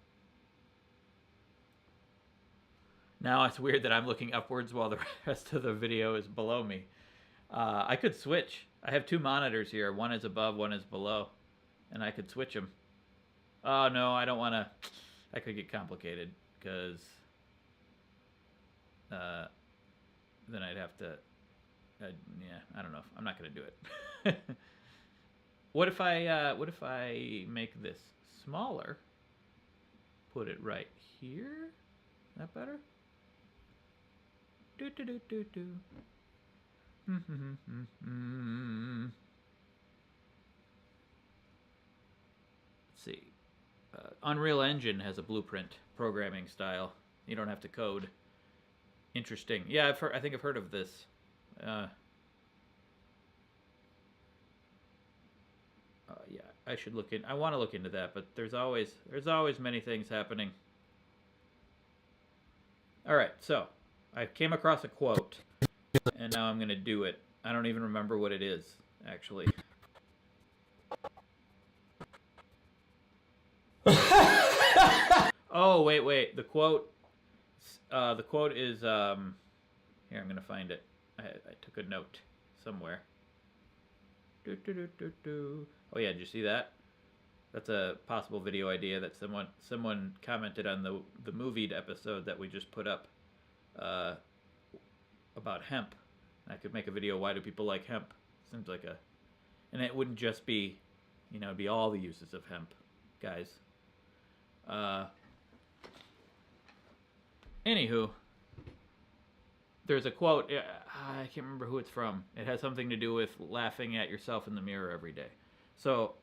Now it's weird that I'm looking upwards while the rest of the video is below me. I could switch. I have 2 monitors here. One is above, one is below. And I could switch them. Oh, no, I don't want to. That could get complicated because then I'd have to. Yeah, I don't know. I'm not going to do it. What if I make this smaller? Put it right here. Is that better? Do. Let's see. Unreal Engine has a blueprint programming style. You don't have to code. Interesting. Yeah, I think I've heard of this. Yeah, I should look in. I want to look into that, but there's always many things happening. All right, so I came across a quote, and now I'm going to do it. I don't even remember what it is, actually. Oh, wait. The quote is, here, I'm going to find it. I took a note somewhere. Oh, yeah, did you see that? That's a possible video idea that someone commented on the Movied episode that we just put up about hemp. I could make a video, why do people like hemp? Seems like and it wouldn't just be, it'd be all the uses of hemp, guys. Anywho, there's a quote. I can't remember who it's from. It has something to do with laughing at yourself in the mirror every day. So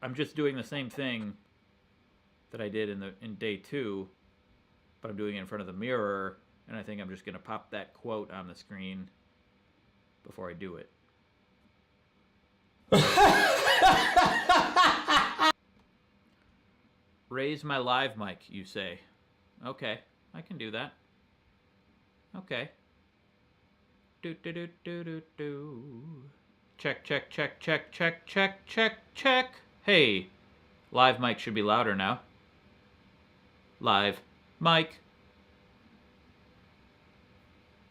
I'm just doing the same thing that I did in day 2, but I'm doing it in front of the mirror, and I think I'm just going to pop that quote on the screen before I do it. Raise my live mic, you say. Okay, I can do that. Okay. Do. Check, check, check, check, check, check, check, check. Hey, live mic should be louder now. Live mic.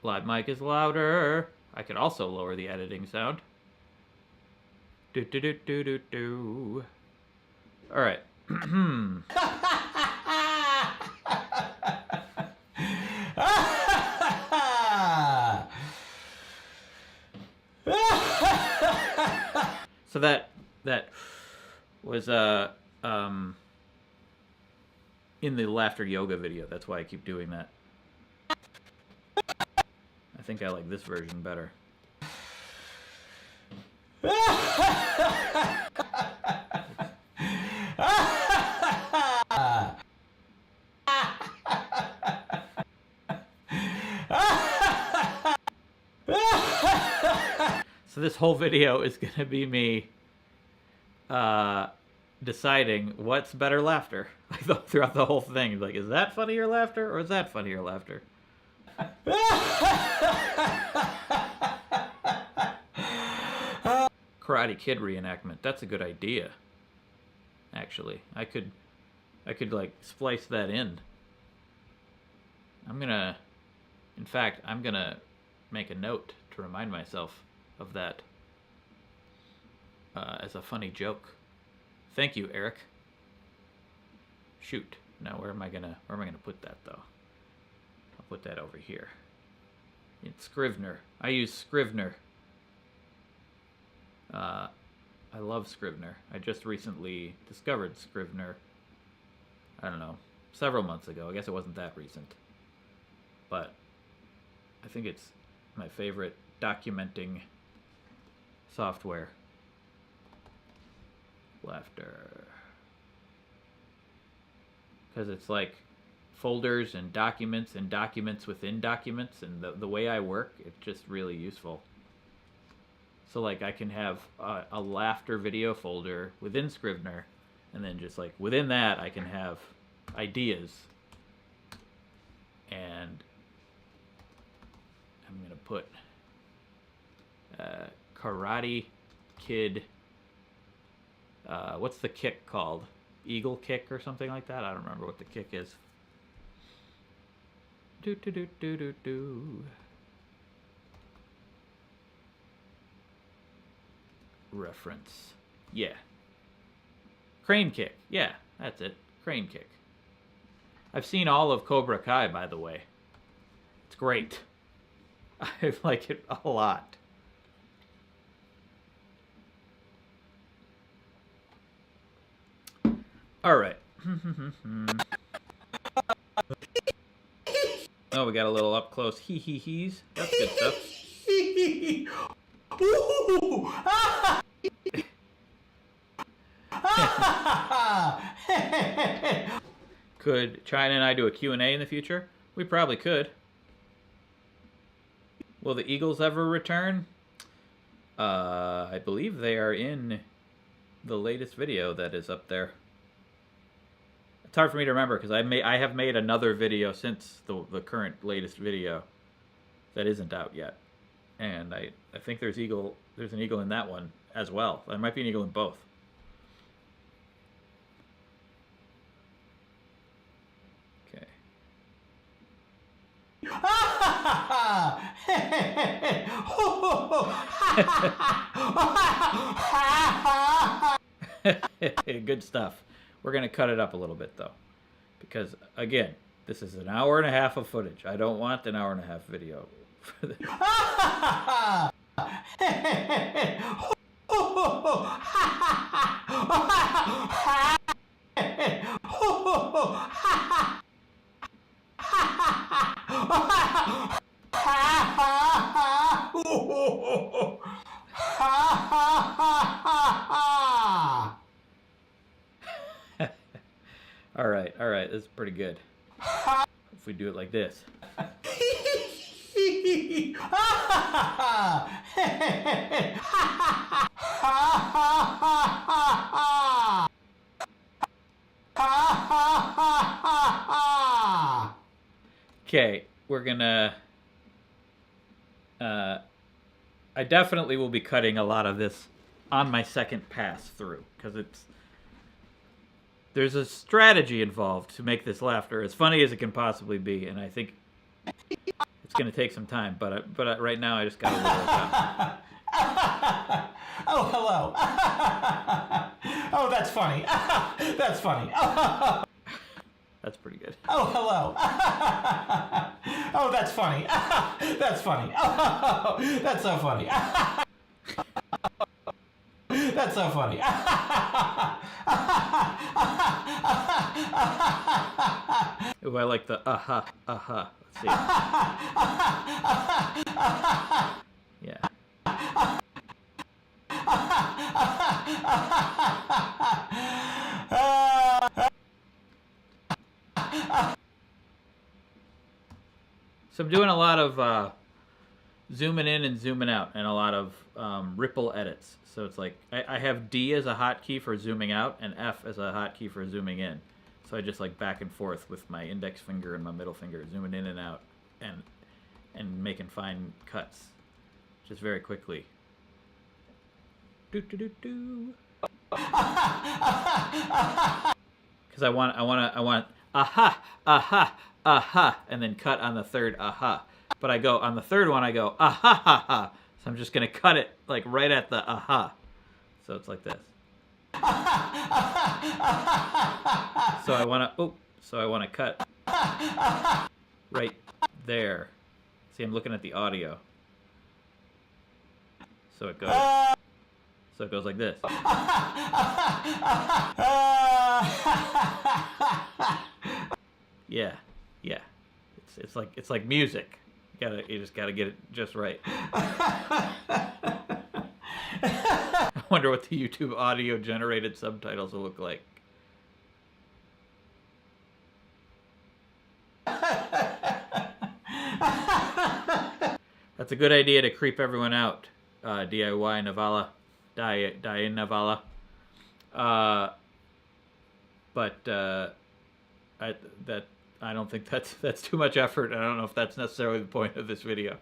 Live mic is louder. I could also lower the editing sound. Do. All right. So that was in the laughter yoga video. That's why I keep doing that. I think I like this version better. So this whole video is going to be me deciding what's better laughter throughout the whole thing. Like, is that funnier laughter or is that funnier laughter? Karate Kid reenactment. That's a good idea. Actually, I could like splice that in. I'm gonna make a note to remind myself of that as a funny joke. Thank you, Eric. Shoot. Now where am I gonna put that though? I'll put that over here. In Scrivener. I use Scrivener. I love Scrivener. I just recently discovered Scrivener. I don't know, several months ago. I guess it wasn't that recent. But I think it's my favorite documenting software. Laughter. Because it's like folders and documents within documents, and the way I work, it's just really useful. So like I can have a laughter video folder within Scrivener, and then just like within that I can have ideas. And I'm gonna put Karate Kid. What's the kick called? Eagle kick or something like that? I don't remember what the kick is. Do. Reference. Yeah. Crane kick. Yeah, that's it. Crane kick. I've seen all of Cobra Kai, by the way. It's great. I like it a lot. All right. Oh, we got a little up close hee-hee-hees. That's good stuff. Could China and I do a Q&A in the future? We probably could. Will the Eagles ever return? I believe they are in the latest video that is up there. It's hard for me to remember because I have made another video since the current latest video that isn't out yet, and I think there's an eagle in that one as well. There might be an eagle in both. Okay. Good stuff. We're going to cut it up a little bit, though, because, again, this is an hour and a half of footage. I don't want an hour and a half video for this. All right, this is pretty good. If we do it like this. Okay, we're gonna... I definitely will be cutting a lot of this on my second pass through, because there's a strategy involved to make this laughter as funny as it can possibly be, and I think it's going to take some time, but right now I just got to roll it out. Oh, hello. Oh, that's funny. That's funny. That's pretty good. Oh, hello. Oh, that's funny. That's funny. Oh, that's so funny. That's so funny. Ooh, I like the aha. Let's see. Yeah. So I'm doing a lot of zooming in and zooming out, and a lot of ripple edits. So it's like I have D as a hotkey for zooming out and F as a hotkey for zooming in. So I just like back and forth with my index finger and my middle finger, zooming in and out, and making fine cuts, just very quickly. Do do do do. Because I want aha, and then cut on the third aha. But I go on the third one, I go aha ha ha. So I'm just gonna cut it like right at the aha. So it's like this. So I wanna cut right there. See, I'm looking at the audio. So it goes like this. Yeah. It's like music. You just gotta get it just right. I wonder what the YouTube audio generated subtitles will look like. That's a good idea to creep everyone out. DIY Navala. Die in Navala. But I don't think that's too much effort. I don't know if that's necessarily the point of this video.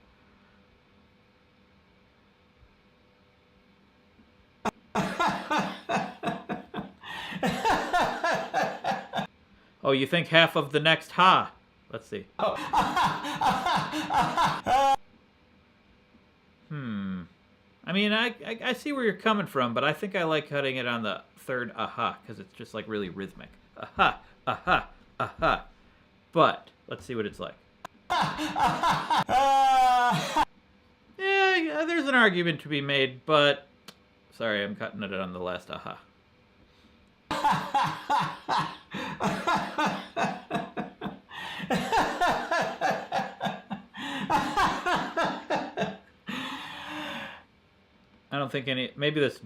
Oh, you think half of the next ha? Let's see. I mean, I see where you're coming from, but I think I like cutting it on the third aha, because it's just like really rhythmic. Aha, aha, aha. But let's see what it's like. Yeah, there's an argument to be made, but sorry, I'm cutting it on the last aha. I don't think any. Maybe this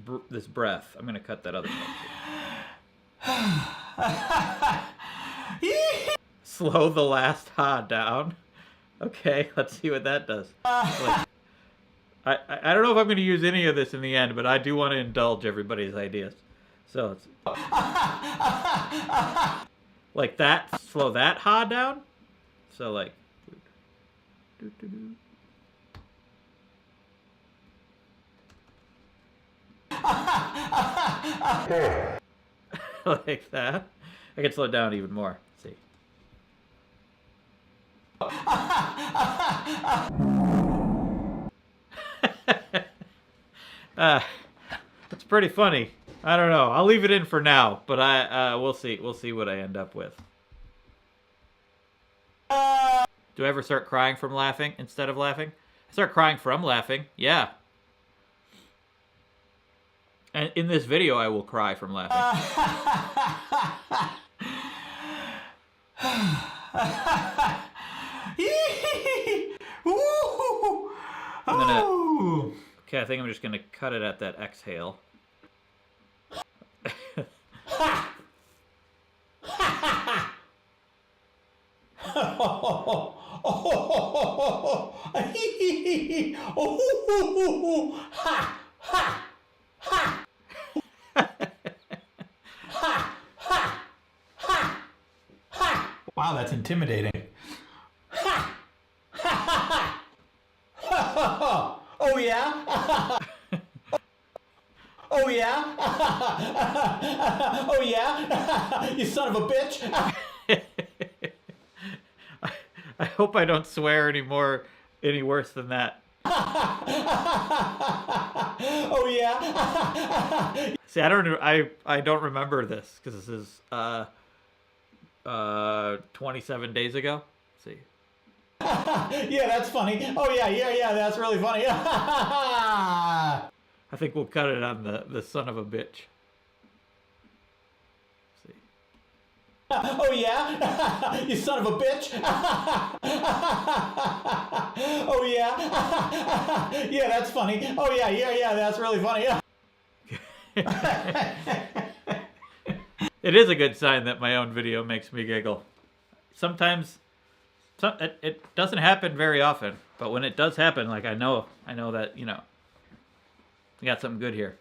breath. I'm gonna cut that other part. Slow the last ha down. Okay, let's see what that does. Like, I don't know if I'm going to use any of this in the end, but I do want to indulge everybody's ideas. So it's like that. Slow that ha down. So like. Like that. I can slow it down even more. Let's see. It's pretty funny. I don't know. I'll leave it in for now, but we'll see. We'll see what I end up with. Do I ever start crying from laughing instead of laughing? I start crying from laughing. Yeah. And in this video, I will cry from laughing. Okay, I think I'm just gonna cut it at that exhale. Ha! Ha! Ha! Wow, that's intimidating. Ha! Ha! Ha! Ha! Oh yeah? Oh yeah? Oh yeah? You son of a bitch! I hope I don't swear any worse than that. Oh yeah? See, I don't remember this because this is 27 days ago. Let's see. Yeah, that's funny. Oh yeah, that's really funny. I think we'll cut it on the son of a bitch. Let's see. Oh yeah? You son of a bitch! Oh yeah? Yeah, that's funny. Oh yeah, that's really funny. It is a good sign that my own video makes me giggle. Sometimes, it doesn't happen very often, but when it does happen, like I know that, we got something good here.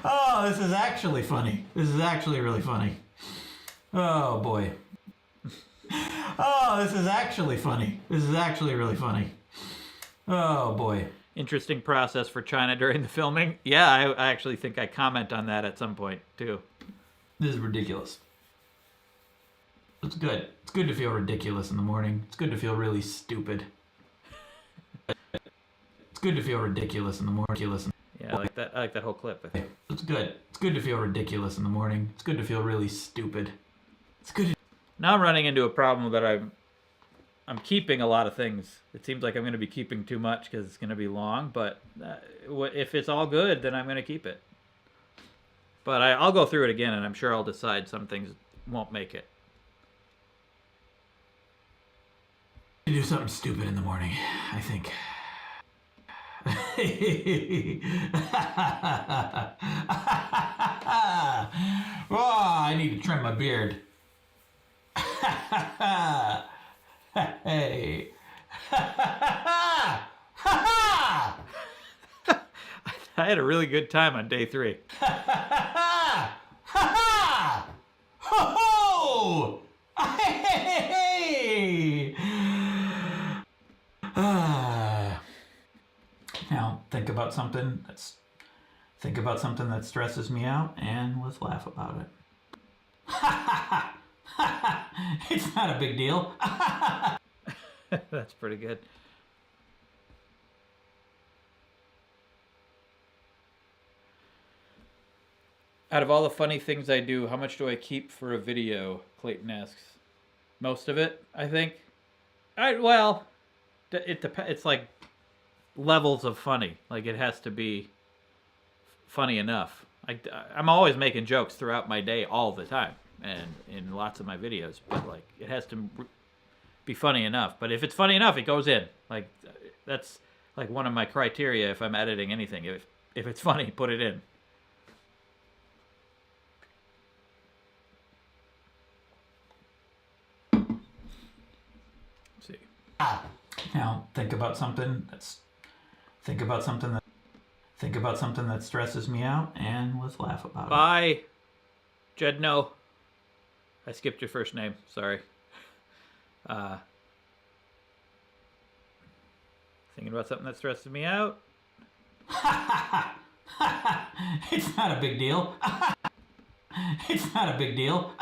Oh, this is actually funny. This is actually really funny. Oh boy. Oh, this is actually funny. This is actually really funny. Oh boy. Interesting process for China during the filming. Yeah, I actually think I comment on that at some point too. This is ridiculous. It's good. It's good to feel ridiculous in the morning. It's good to feel really stupid. It's good to feel ridiculous in the morning. Yeah, I like that whole clip. I think. It's good. It's good to feel ridiculous in the morning. It's good to feel really stupid. It's good. Now I'm running into a problem that I'm keeping a lot of things. It seems like I'm going to be keeping too much because it's going to be long, but if it's all good, then I'm going to keep it. But I'll go through it again, and I'm sure I'll decide some things won't make it. To do something stupid in the morning, I think. Oh, I need to trim my beard. Hey. I had a really good time on day 3. Ho-ho! Hey! Now think about something that stresses me out, and let's laugh about it. It's not a big deal. That's pretty good. Out of all the funny things I do, how much do I keep for a video? Clayton asks. Most of it, I think. Well, it depends. It's like levels of funny. Like it has to be funny enough. I'm always making jokes throughout my day all the time, and in lots of my videos. But like it has to be funny enough. But if it's funny enough, it goes in. Like that's like one of my criteria if I'm editing anything. If it's funny, put it in. See. Now think about something that stresses me out, and let's laugh about it. Bye, Jedno. I skipped your first name. Sorry. Thinking about something that stresses me out. It's not a big deal. It's not a big deal.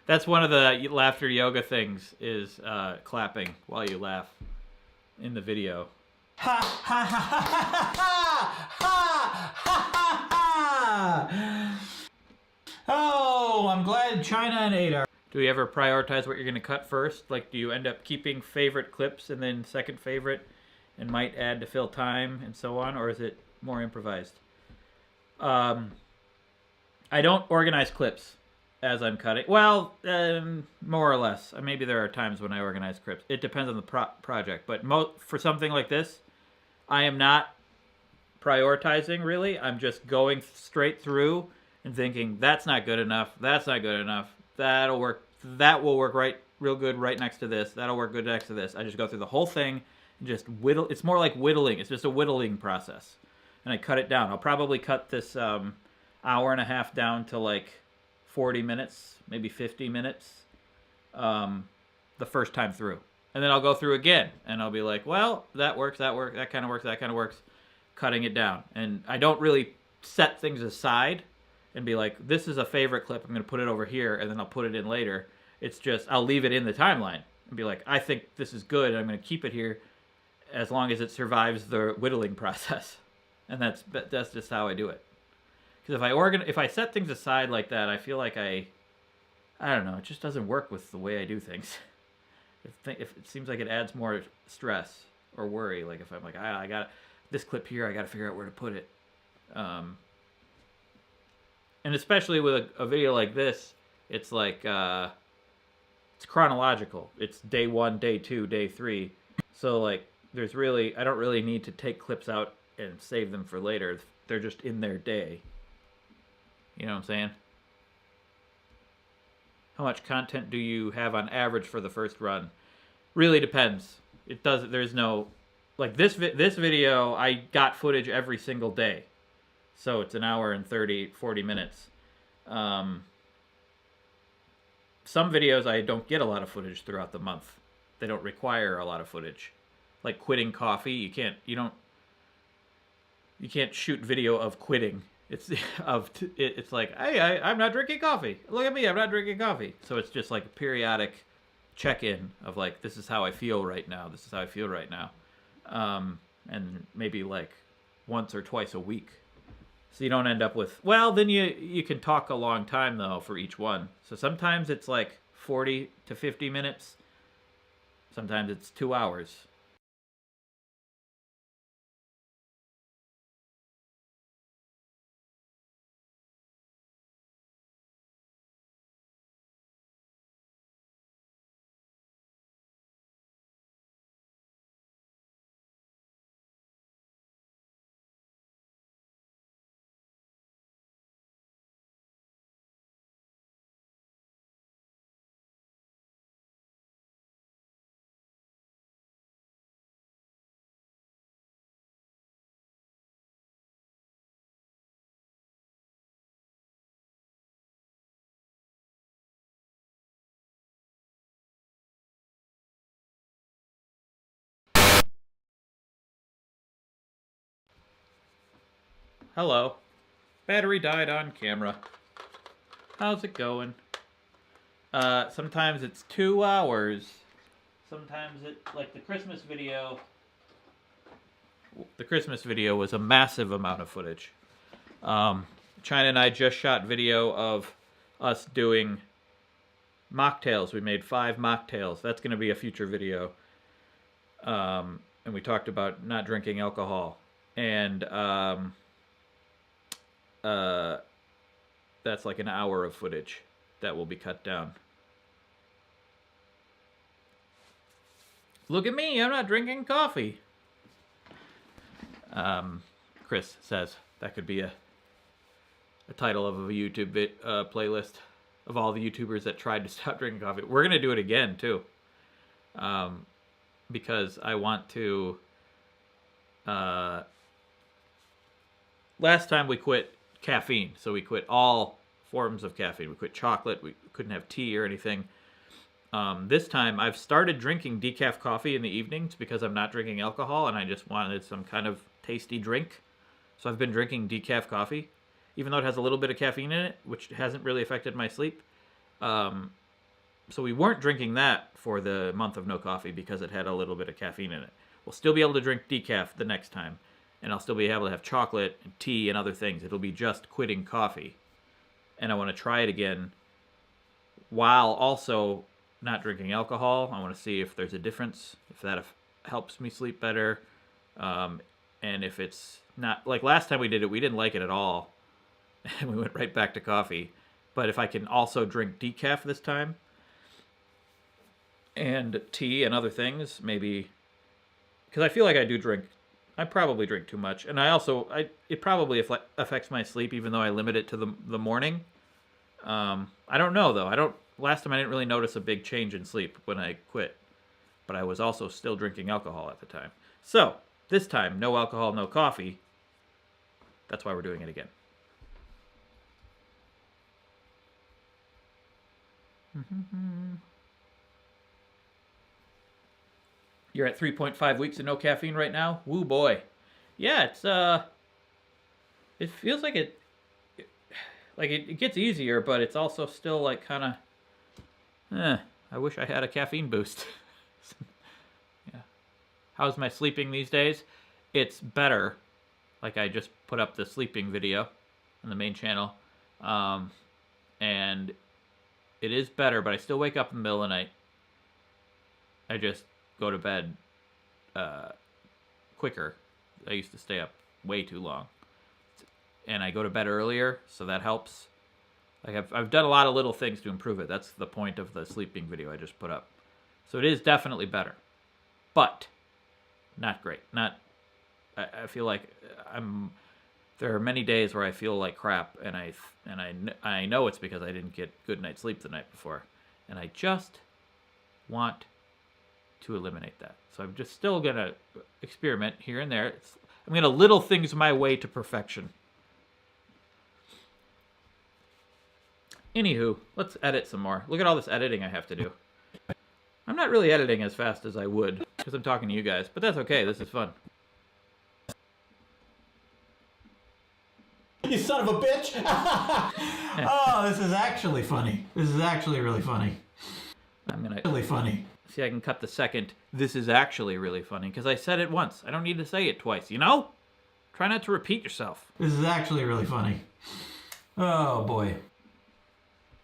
That's one of the laughter yoga things is clapping while you laugh in the video. Oh, I'm glad China and Ada. Do you ever prioritize what you're going to cut first? Like, do you end up keeping favorite clips and then second favorite and might add to fill time and so on? Or is it more improvised? I don't organize clips as I'm cutting. Well, more or less. Maybe there are times when I organize clips. It depends on the project. But for something like this, I am not prioritizing really. I'm just going straight through and thinking that's not good enough. That's not good enough. That'll work. That will work real good right next to this. That'll work good next to this. I just go through the whole thing and just whittle. It's more like whittling. It's just a whittling process, and I cut it down. I'll probably cut this hour and a half down to like 40 minutes, maybe 50 minutes, the first time through, and then I'll go through again, and I'll be like, well, that works. That works. That kind of works. That kind of works. Cutting it down. And I don't really set things aside and be like, this is a favorite clip, I'm going to put it over here, and then I'll put it in later. It's just, I'll leave it in the timeline and be like, I think this is good, and I'm going to keep it here as long as it survives the whittling process. And that's just how I do it. Because if I set things aside like that, I feel like I don't know, it just doesn't work with the way I do things. If it seems like it adds more stress or worry, like if I'm like, I got this clip here, I got to figure out where to put it. And especially with a video like this, it's like, it's chronological. It's day 1, day 2, day 3. So like, I don't really need to take clips out and save them for later. They're just in their day. You know what I'm saying? How much content do you have on average for the first run? Really depends. There's no, like this video, I got footage every single day. So it's an hour and 40 minutes. Some videos I don't get a lot of footage throughout the month. They don't require a lot of footage. Like quitting coffee, you can't shoot video of quitting. It's like, hey, I'm not drinking coffee. Look at me, I'm not drinking coffee. So it's just like a periodic check-in of like, this is how I feel right now. This is how I feel right now. And maybe like once or twice a week. So you don't end up with, well, then you can talk a long time though for each one. So sometimes it's like 40 to 50 minutes. Sometimes it's 2 hours. Hello. Battery died on camera. How's it going? Sometimes it's 2 hours. Sometimes like the Christmas video. The Christmas video was a massive amount of footage. China and I just shot video of us doing mocktails. We made 5 mocktails. That's going to be a future video. And we talked about not drinking alcohol. And that's like an hour of footage that will be cut down. Look at me, I'm not drinking coffee. Chris says that could be a title of a YouTube playlist of all the YouTubers that tried to stop drinking coffee. We're going to do it again, too. Because I want to... last time we quit caffeine, so we quit all forms of caffeine. We quit chocolate, we couldn't have tea or anything. This time, I've started drinking decaf coffee in the evenings because I'm not drinking alcohol, and I just wanted some kind of tasty drink. So I've been drinking decaf coffee, even though it has a little bit of caffeine in it, which hasn't really affected my sleep. So we weren't drinking that for the month of no coffee because it had a little bit of caffeine in it. We'll still be able to drink decaf the next time, and I'll still be able to have chocolate and tea and other things. It'll be just quitting coffee. And I want to try it again while also not drinking alcohol. I want to see if there's a difference, if that helps me sleep better. And if it's not, like last time we did it, we didn't like it at all. and we went right back to coffee. But if I can also drink decaf this time, and tea and other things, maybe, because I feel like I probably drink too much, and it probably affects my sleep, even though I limit it to the morning. I don't know though. Last time I didn't really notice a big change in sleep when I quit, but I was also still drinking alcohol at the time. So this time, no alcohol, no coffee. That's why we're doing it again. You're at 3.5 weeks of no caffeine right now? Woo boy. Yeah, it feels like it gets easier, but it's also still like kind of, I wish I had a caffeine boost. Yeah. How's my sleeping these days? It's better. Like, I just put up the sleeping video on the main channel. And it is better, but I still wake up in the middle of the night. I just go to bed quicker. I used to stay up way too long. And I go to bed earlier, so that helps. Like, I've done a lot of little things to improve it. That's the point of the sleeping video I just put up. So it is definitely better. But not great. I feel like there are many days where I feel like crap, and I know it's because I didn't get good night's sleep the night before. And I just want to eliminate that. So I'm just still going to experiment here and there. I'm going to little things my way to perfection. Anywho, let's edit some more. Look at all this editing I have to do. I'm not really editing as fast as I would because I'm talking to you guys, but that's okay. This is fun. You son of a bitch! Oh, this is actually funny. This is actually really funny. I'm going to Really funny. see I can cut the second, this is actually really funny, because I said it once. I don't need to say it twice, you know? Try not to repeat yourself. This is actually really funny. Oh, boy.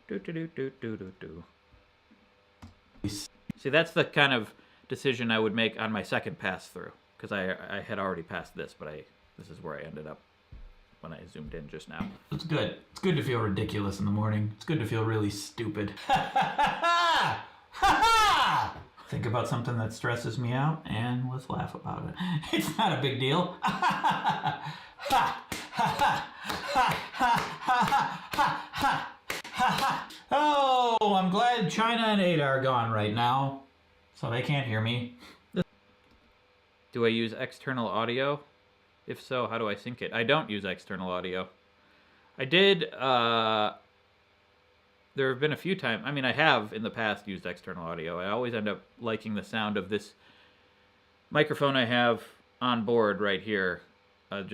Do. See, that's the kind of decision I would make on my second pass through, because I had already passed this, but this is where I ended up when I zoomed in just now. It's good. It's good to feel ridiculous in the morning. It's good to feel really stupid. Think about something that stresses me out, and let's laugh about it. It's not a big deal. Oh, I'm glad China and Ada are gone right now, so they can't hear me. Do I use external audio? If so, how do I sync it? I don't use external audio. I did, there have been a few times, I mean, I have in the past used external audio. I always end up liking the sound of this microphone I have on board right here. I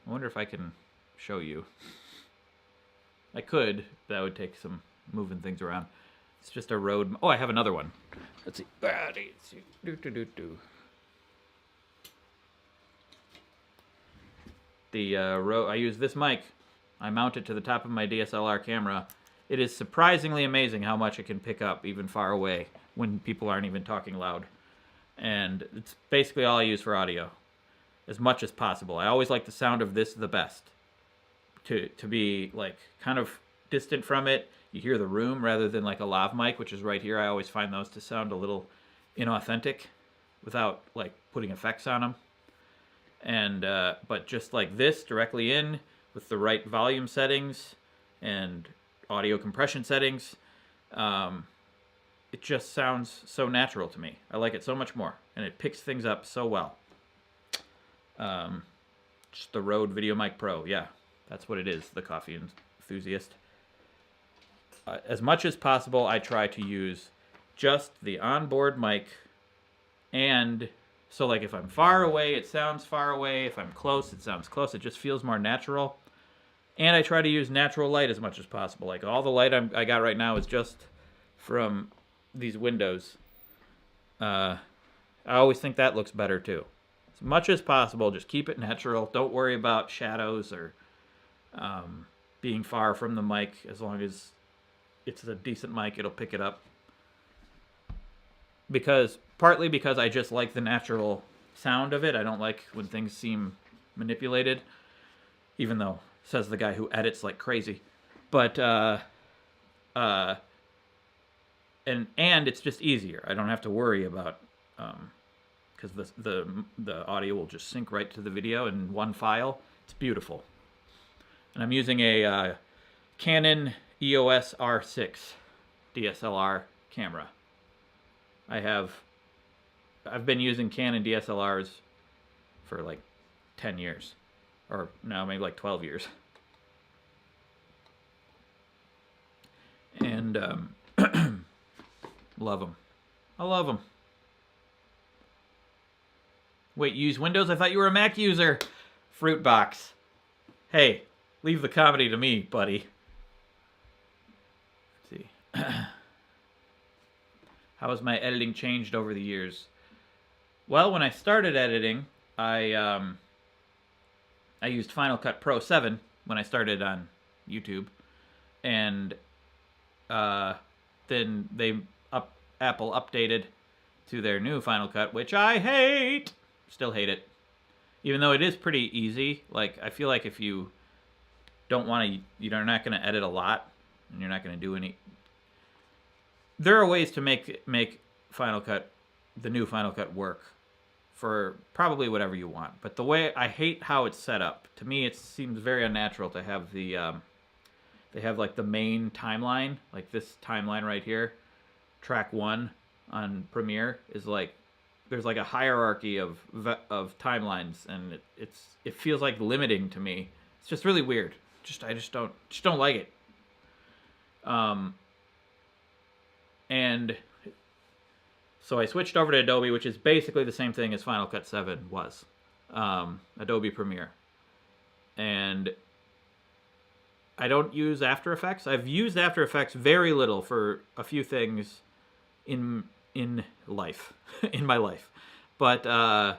wonder if I can show you. I could, that would take some moving things around. It's just a Rode, oh, I have another one. Let's see. I use this mic. I mount it to the top of my DSLR camera. It is surprisingly amazing how much it can pick up even far away when people aren't even talking loud. And it's basically all I use for audio, as much as possible. I always like the sound of this the best. To be like kind of distant from it. You hear the room rather than like a lav mic, which is right here. I always find those to sound a little inauthentic without like putting effects on them. And but just like this directly in with the right volume settings and audio compression settings, it just sounds so natural to me. I like it so much more, and it picks things up so well. Just the Rode VideoMic Pro, yeah, that's what it is, the coffee enthusiast. As much as possible, I try to use just the onboard mic, and so like if I'm far away, it sounds far away. If I'm close, it sounds close. It just feels more natural. And I try to use natural light as much as possible. Like all the light I got right now is just from these windows. I always think that looks better too. As much as possible, just keep it natural. Don't worry about shadows or being far from the mic. As long as it's a decent mic, it'll pick it up. Partly because I just like the natural sound of it. I don't like when things seem manipulated, even though says the guy who edits like crazy. But and it's just easier. I don't have to worry about because the audio will just sync right to the video in one file. It's beautiful. And I'm using a Canon EOS R6 DSLR camera. I've been using Canon DSLRs for like 10 years, or no, maybe like 12 years. And love them. I love them. Wait, you use Windows? I thought you were a Mac user. Fruitbox. Hey, leave the comedy to me, buddy. Let's see. How has my editing changed over the years? Well, when I started editing, I used Final Cut Pro 7 when I started on YouTube, and then Apple updated to their new Final Cut, which I hate. Still hate it, even though it is pretty easy. Like, I feel like if you don't want to, you're not going to edit a lot, and you're not going to do any. There are ways to make Final Cut, the new Final Cut, work for probably whatever you want. But the way I hate how it's set up. To me, it seems very unnatural to have the they have like the main timeline, like this timeline right here. Track 1 on Premiere is like there's like a hierarchy of timelines, and it feels like limiting to me. It's just really weird. I just don't like it. And so I switched over to Adobe, which is basically the same thing as Final Cut 7 was. Adobe Premiere. And I don't use After Effects. I've used After Effects very little for a few things in life, in my life. But I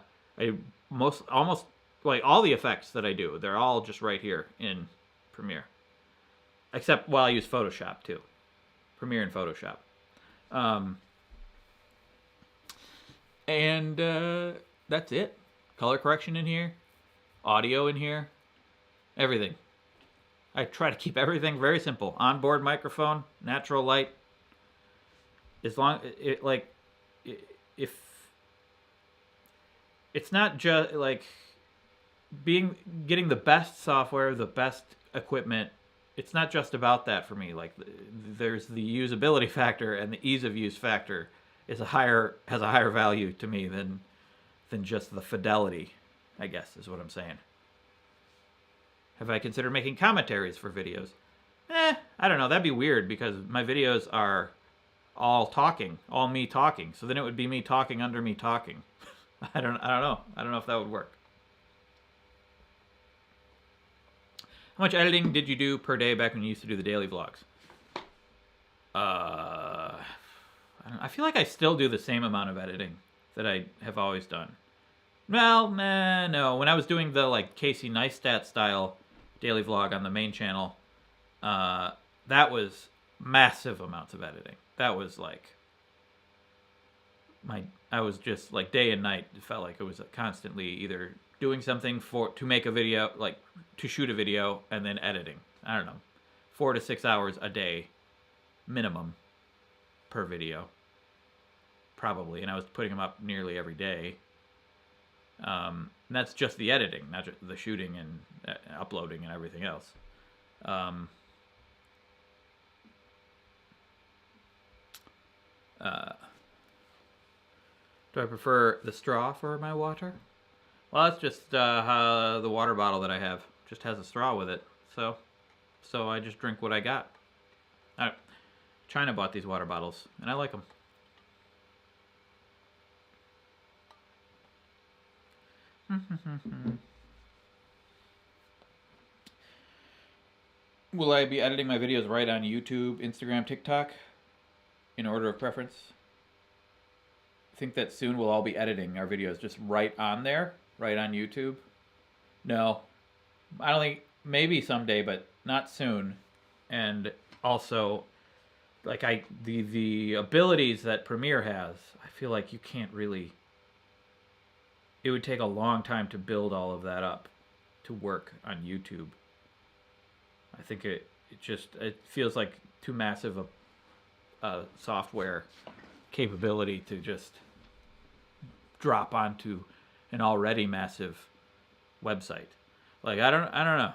almost like all the effects that I do, they're all just right here in Premiere. Except, well, I use Photoshop too. Premiere and Photoshop. And that's it. Color correction in here, audio in here, everything. I try to keep everything very simple. Onboard microphone, natural light. As long if it's not just like getting the best software, the best equipment. It's not just about that for me. Like, there's the usability factor, and the ease of use factor has a higher value to me than just the fidelity, I guess is what I'm saying. Have I considered making commentaries for videos? I don't know. That'd be weird because my videos are all talking, all me talking. So then it would be me talking under me talking. I don't know. I don't know if that would work. How much editing did you do per day back when you used to do the daily vlogs? I feel like I still do the same amount of editing that I have always done. Well, no. When I was doing the like Casey Neistat style daily vlog on the main channel, that was massive amounts of editing. That was like I was just like day and night. It felt like it was constantly either doing something to make a video, like to shoot a video, and then editing. I don't know, 4 to 6 hours a day minimum per video, probably. And I was putting them up nearly every day. And that's just the editing, not just the shooting and uploading and everything else. Do I prefer the straw for my water? Well, that's just the water bottle that I have. Just has a straw with it. So I just drink what I got. China bought these water bottles, and I like them. Will I be editing my videos right on YouTube, Instagram, TikTok in order of preference? I think that soon we'll all be editing our videos just right on there, right on YouTube. No, I don't think, maybe someday, but not soon. And also, like the abilities that Premiere has, I feel like you can't really, it would take a long time to build all of that up to work on YouTube. I think it feels like too massive a software capability to just drop onto an already massive website. Like I don't know.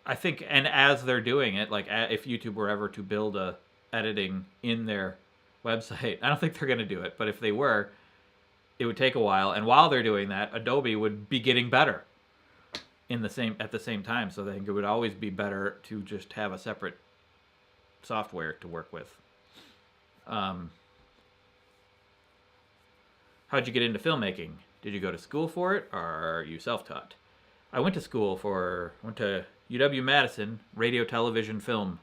I think, and as they're doing it, like if YouTube were ever to build a editing in their website, I don't think they're going to do it. But if they were, it would take a while. And while they're doing that, Adobe would be getting better at the same time. So I think it would always be better to just have a separate software to work with. How'd you get into filmmaking? Did you go to school for it, or are you self-taught? I went to UW-Madison, radio, television, film,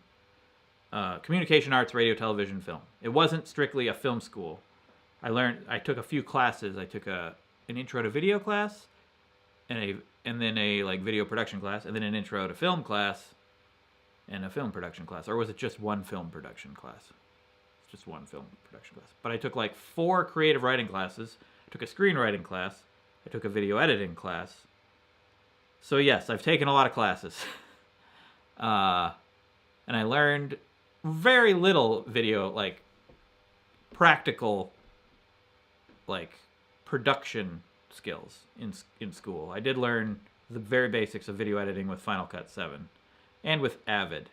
communication arts, radio, television, film. It wasn't strictly a film school. I took a few classes. I took an intro to video class, and then a like video production class, and then an intro to film class, and a film production class. Or was it just one film production class? It's just one film production class. But I took like 4 creative writing classes. I took a screenwriting class. I took a video editing class. So yes, I've taken a lot of classes. And I learned very little video, like practical, like production skills in school. I did learn the very basics of video editing with Final Cut 7 and with Avid.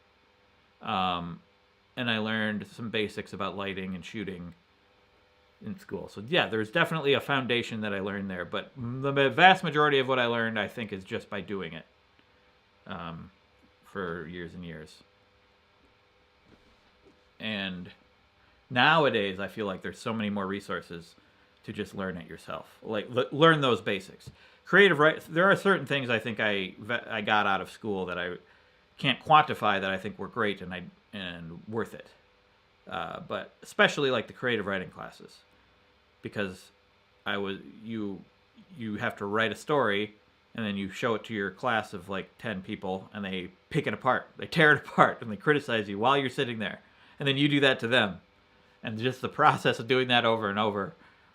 And I learned some basics about lighting and shooting in school. So yeah, there's definitely a foundation that I learned there, but the vast majority of what I learned, I think, is just by doing it for years and years. And nowadays, I feel like there's so many more resources to just learn it yourself. Like learn those basics. There are certain things I think I got out of school that I can't quantify that I think were great and worth it. But especially like the creative writing classes, because you have to write a story and then you show it to your class of like 10 people and they pick it apart, they tear it apart, and they criticize you while you're sitting there, and then you do that to them, and just the process of doing that over and over,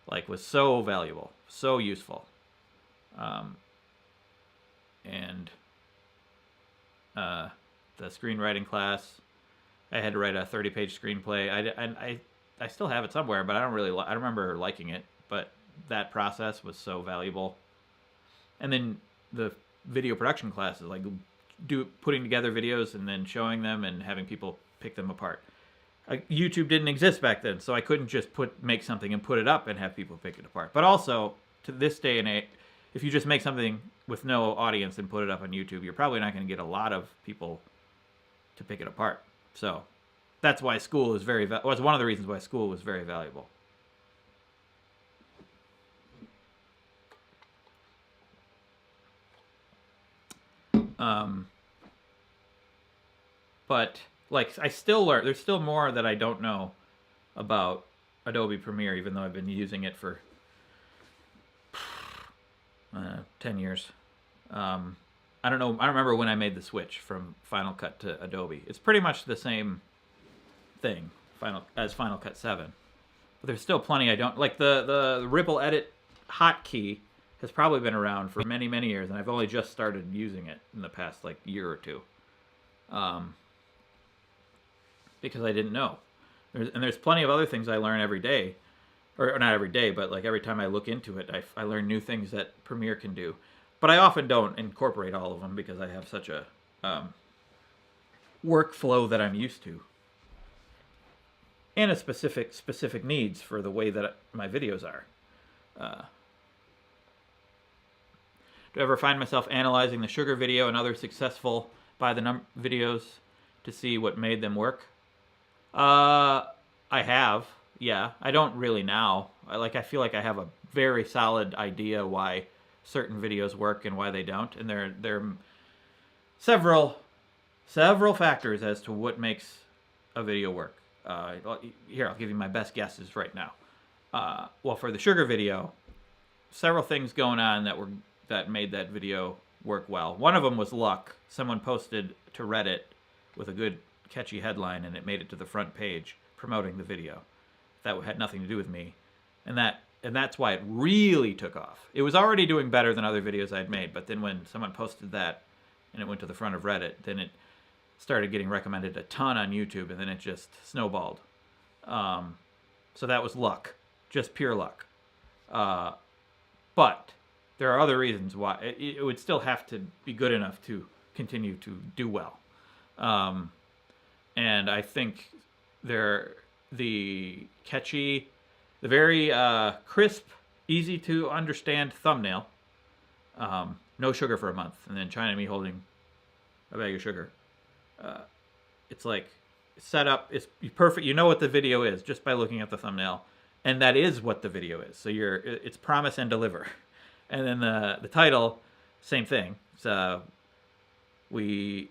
like, was so valuable, so useful. And the screenwriting class, I had to write a 30-page screenplay. I still have it somewhere, but I don't remember liking it. But that process was so valuable. And then the video production classes, like putting together videos and then showing them and having people pick them apart. YouTube didn't exist back then, so I couldn't just make something and put it up and have people pick it apart. But also, to this day and age, if you just make something with no audience and put it up on YouTube, you're probably not going to get a lot of people to pick it apart. So that's why school is was one of the reasons why school was very valuable. But like, I still learn. There's still more that I don't know about Adobe Premiere, even though I've been using it for 10 years. I don't know. I don't remember when I made the switch from Final Cut to Adobe. It's pretty much the same thing, as Final Cut 7. But there's still plenty I don't like. The Ripple Edit hotkey has probably been around for many, many years, and I've only just started using it in the past like year or two. Because I didn't know. There's plenty of other things I learn every day, or not every day, but like every time I look into it, I learn new things that Premiere can do. But I often don't incorporate all of them because I have such a workflow that I'm used to, and a specific needs for the way that my videos are. Do I ever find myself analyzing the sugar video and other successful by the videos to see what made them work? I have, yeah. I don't really now. I feel like I have a very solid idea why certain videos work and why they don't, and there are several factors as to what makes a video work. Here, I'll give you my best guesses right now. Well, for the sugar video, several things going on that made that video work well. One of them was luck. Someone posted to Reddit with a good catchy headline, and it made it to the front page promoting the video. That had nothing to do with me, and that's why it really took off. It was already doing better than other videos I'd made, but then when someone posted that, and it went to the front of Reddit. Then it started getting recommended a ton on YouTube, and then it just snowballed. So that was luck, just pure luck. But there are other reasons why it would still have to be good enough to continue to do well. And I think the catchy, the very crisp, easy to understand thumbnail, no sugar for a month, and then China me holding a bag of sugar. It's like set up, it's perfect. You know what the video is just by looking at the thumbnail, and that is what the video is. So it's promise and deliver. And then the title, same thing. It's we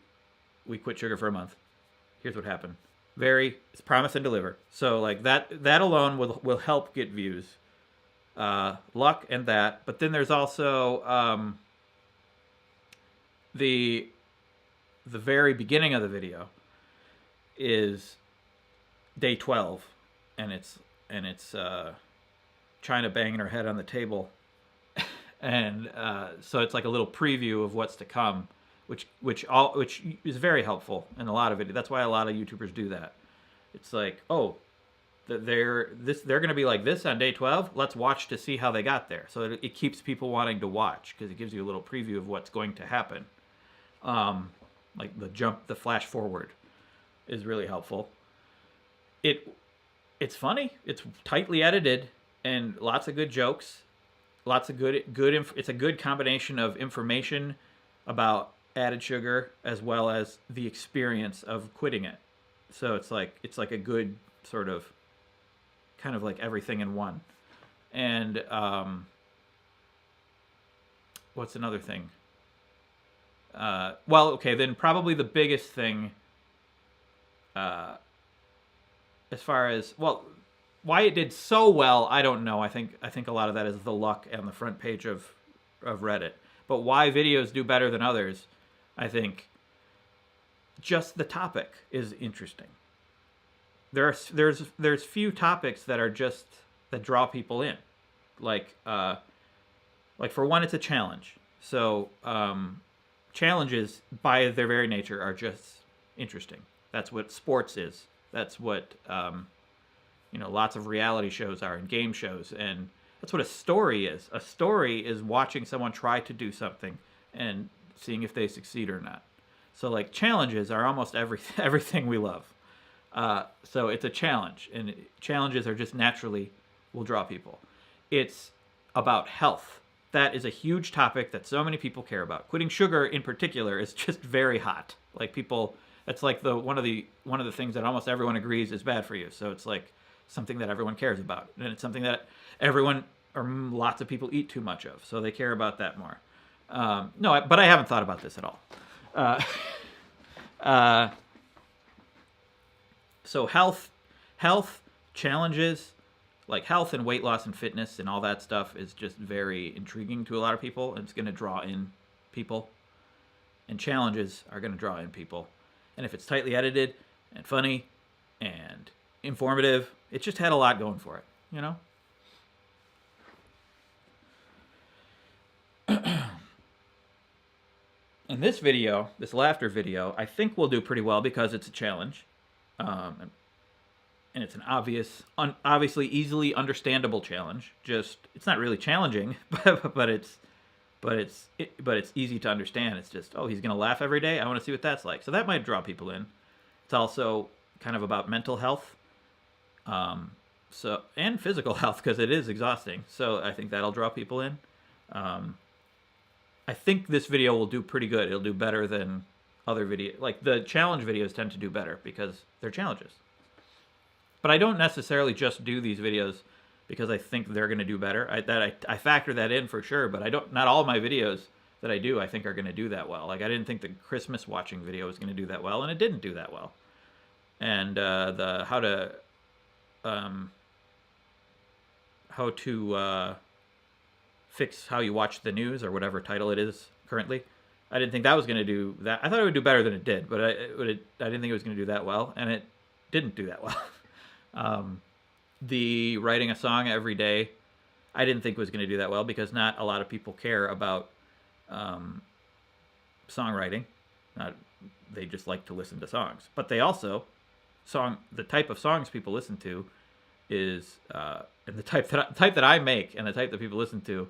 quit sugar for a month. Here's what happened. It's promise and deliver. So like that alone will help get views. Luck and that. But then there's also the very beginning of the video is day 12, and it's China banging her head on the table, and so it's like a little preview of what's to come, which is very helpful in a lot of videos. That's why a lot of YouTubers do that. It's like, oh, they're going to be like this on day 12. Let's watch to see how they got there. So it keeps people wanting to watch because it gives you a little preview of what's going to happen. Like the flash forward is really helpful. It's funny. It's tightly edited and lots of good jokes. Lots of good. It's a good combination of information about added sugar as well as the experience of quitting it. So it's like a good sort of kind of like everything in one. And what's another thing? Well, okay, then probably the biggest thing as far as, well, why it did so well, I don't know. I think a lot of that is the luck on the front page of Reddit. But why videos do better than others, I think just the topic is interesting. There's few topics that are just that draw people in. Like for one, it's a challenge. So challenges by their very nature are just interesting. That's what sports is. That's what lots of reality shows are and game shows, and that's what a story is. A story is watching someone try to do something and seeing if they succeed or not. So like challenges are almost everything we love. So it's a challenge, and challenges are just naturally will draw people. It's about health. That is a huge topic that so many people care about. Quitting sugar in particular is just very hot. Like people, that's like one of the things that almost everyone agrees is bad for you. So it's like something that everyone cares about, and it's something that everyone or lots of people eat too much of. So they care about that more. But I haven't thought about this at all. So health challenges, like health and weight loss and fitness and all that stuff is just very intriguing to a lot of people, and it's going to draw in people. And challenges are going to draw in people. And if it's tightly edited and funny and informative, it just had a lot going for it, you know? And this video, this laughter video, I think will do pretty well because it's a challenge. And it's an obviously easily understandable challenge. Just, it's not really challenging, but it's easy to understand. It's just, oh, he's going to laugh every day. I want to see what that's like. So that might draw people in. It's also kind of about mental health. And physical health, because it is exhausting. So I think that'll draw people in. I think this video will do pretty good. It'll do better than other videos. Like the challenge videos tend to do better because they're challenges. But I don't necessarily just do these videos because I think they're going to do better. I factor that in for sure, but not all my videos that I do I think are going to do that well. Like I didn't think the Christmas watching video was going to do that well, and it didn't do that well. And the how to fix how you watch the news, or whatever title it is currently, I didn't think that was going to do that. I thought it would do better than it did, but I didn't think it was going to do that well, and it didn't do that well. The writing a song every day, I didn't think was going to do that well because not a lot of people care about songwriting. They just like to listen to songs. But they also, the type of songs people listen to is, and the type that I make and the type that people listen to,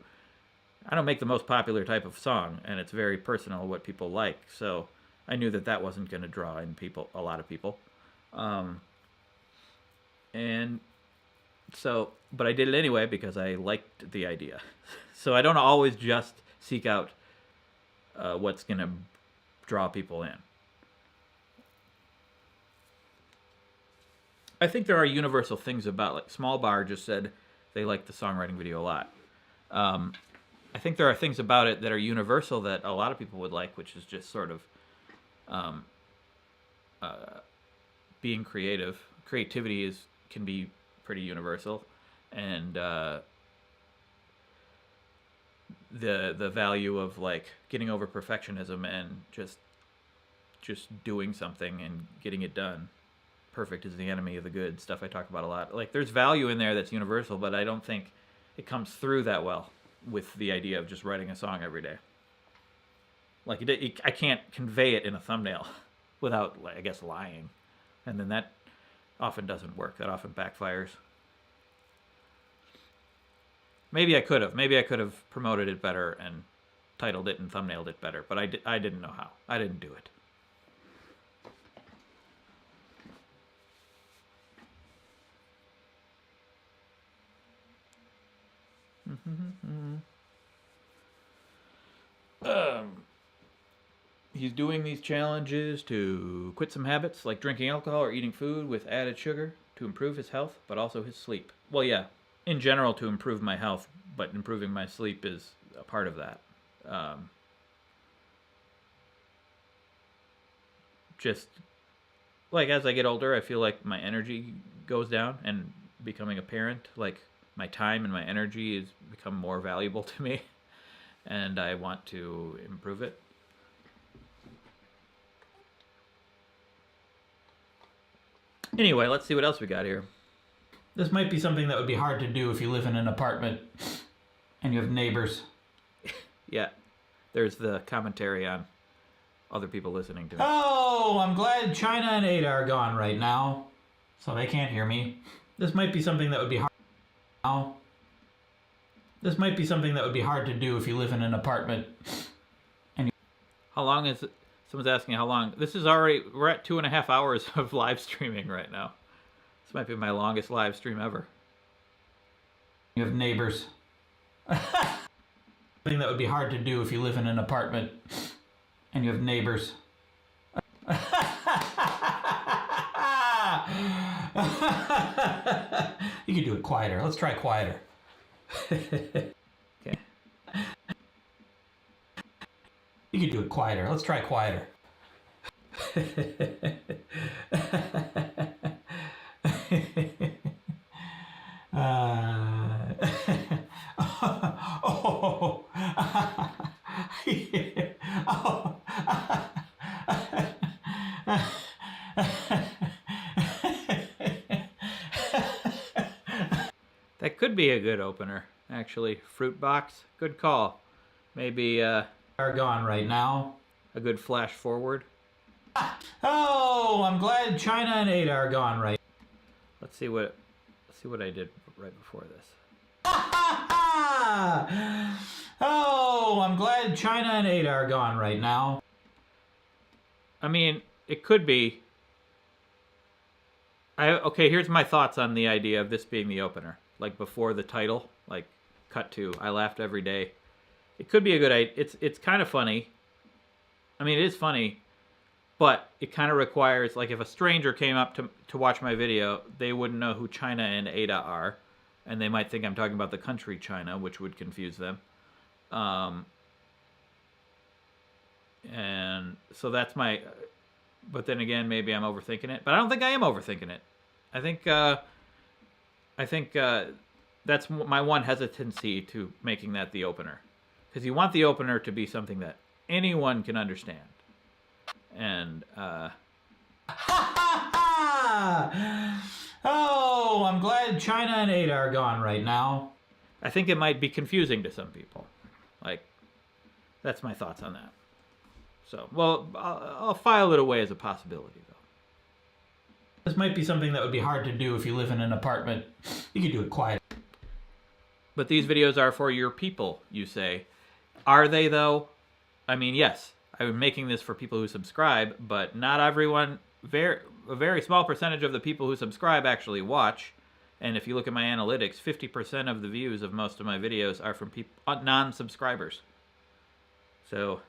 I don't make the most popular type of song, and it's very personal what people like. So I knew that wasn't going to draw in a lot of people. And so, but I did it anyway because I liked the idea. So I don't always just seek out what's going to draw people in. I think there are universal things about, like Small Bar just said they like the songwriting video a lot. I think there are things about it that are universal that a lot of people would like, which is just sort of being creative. Creativity can be pretty universal, and the value of like getting over perfectionism and just doing something and getting it done. Perfect is the enemy of the good, stuff I talk about a lot. Like, there's value in there that's universal, but I don't think it comes through that well with the idea of just writing a song every day. Like, I can't convey it in a thumbnail without, I guess, lying. And then that often doesn't work. That often backfires. Maybe I could have. Maybe I could have promoted it better and titled it and thumbnailed it better, but I didn't know how. I didn't do it. He's doing these challenges to quit some habits like drinking alcohol or eating food with added sugar to improve his health, but also his sleep. Well, yeah, in general to improve my health, but improving my sleep is a part of that. Just like as I get older, I feel like my energy goes down, and becoming a parent, like my time and my energy has become more valuable to me, and I want to improve it. Anyway, let's see what else we got here. This might be something that would be hard to do if you live in an apartment and you have neighbors. Yeah, there's the commentary on other people listening to it. Oh, I'm glad China and Ada are gone right now, so they can't hear me. This might be something that would be hard. This might be something that would be hard to do if you live in an apartment. And how long is it? Someone's asking how long. This is already, we're at 2.5 hours of live streaming right now. This might be my longest live stream ever. You have neighbors. Something that would be hard to do if you live in an apartment and you have neighbors. You can do it quieter. Let's try quieter. Okay. You can do it quieter. Let's try quieter. Oh. That could be a good opener, actually. Fruit box, good call. Maybe Are gone right now. a good flash forward. Oh, I'm glad China and Ada are gone right. Let's see what I did right before this. Oh, I'm glad China and Ada are gone right now. I mean, it could be. Okay, here's my thoughts on the idea of this being the opener. Like before the title, like cut to I laughed every day. It could be a good idea. It's kind of funny. I mean, it is funny, but it kind of requires, like if a stranger came up to watch my video, they wouldn't know who China and Ada are, and they might think I'm talking about the country China, which would confuse them. And so that's my, but then again, maybe I'm overthinking it, but I don't think I am overthinking it. I think that's my one hesitancy to making that the opener, because you want the opener to be something that anyone can understand. And oh, I'm glad China and Ada are gone right now. I think it might be confusing to some people. Like, that's my thoughts on that. So, well, I'll file it away as a possibility, though. This might be something that would be hard to do if you live in an apartment. You could do it quiet. But these videos are for your people, you say. Are they, though? I mean, yes, I'm making this for people who subscribe, but not everyone, a very small percentage of the people who subscribe actually watch. And if you look at my analytics, 50% of the views of most of my videos are from people, non-subscribers. So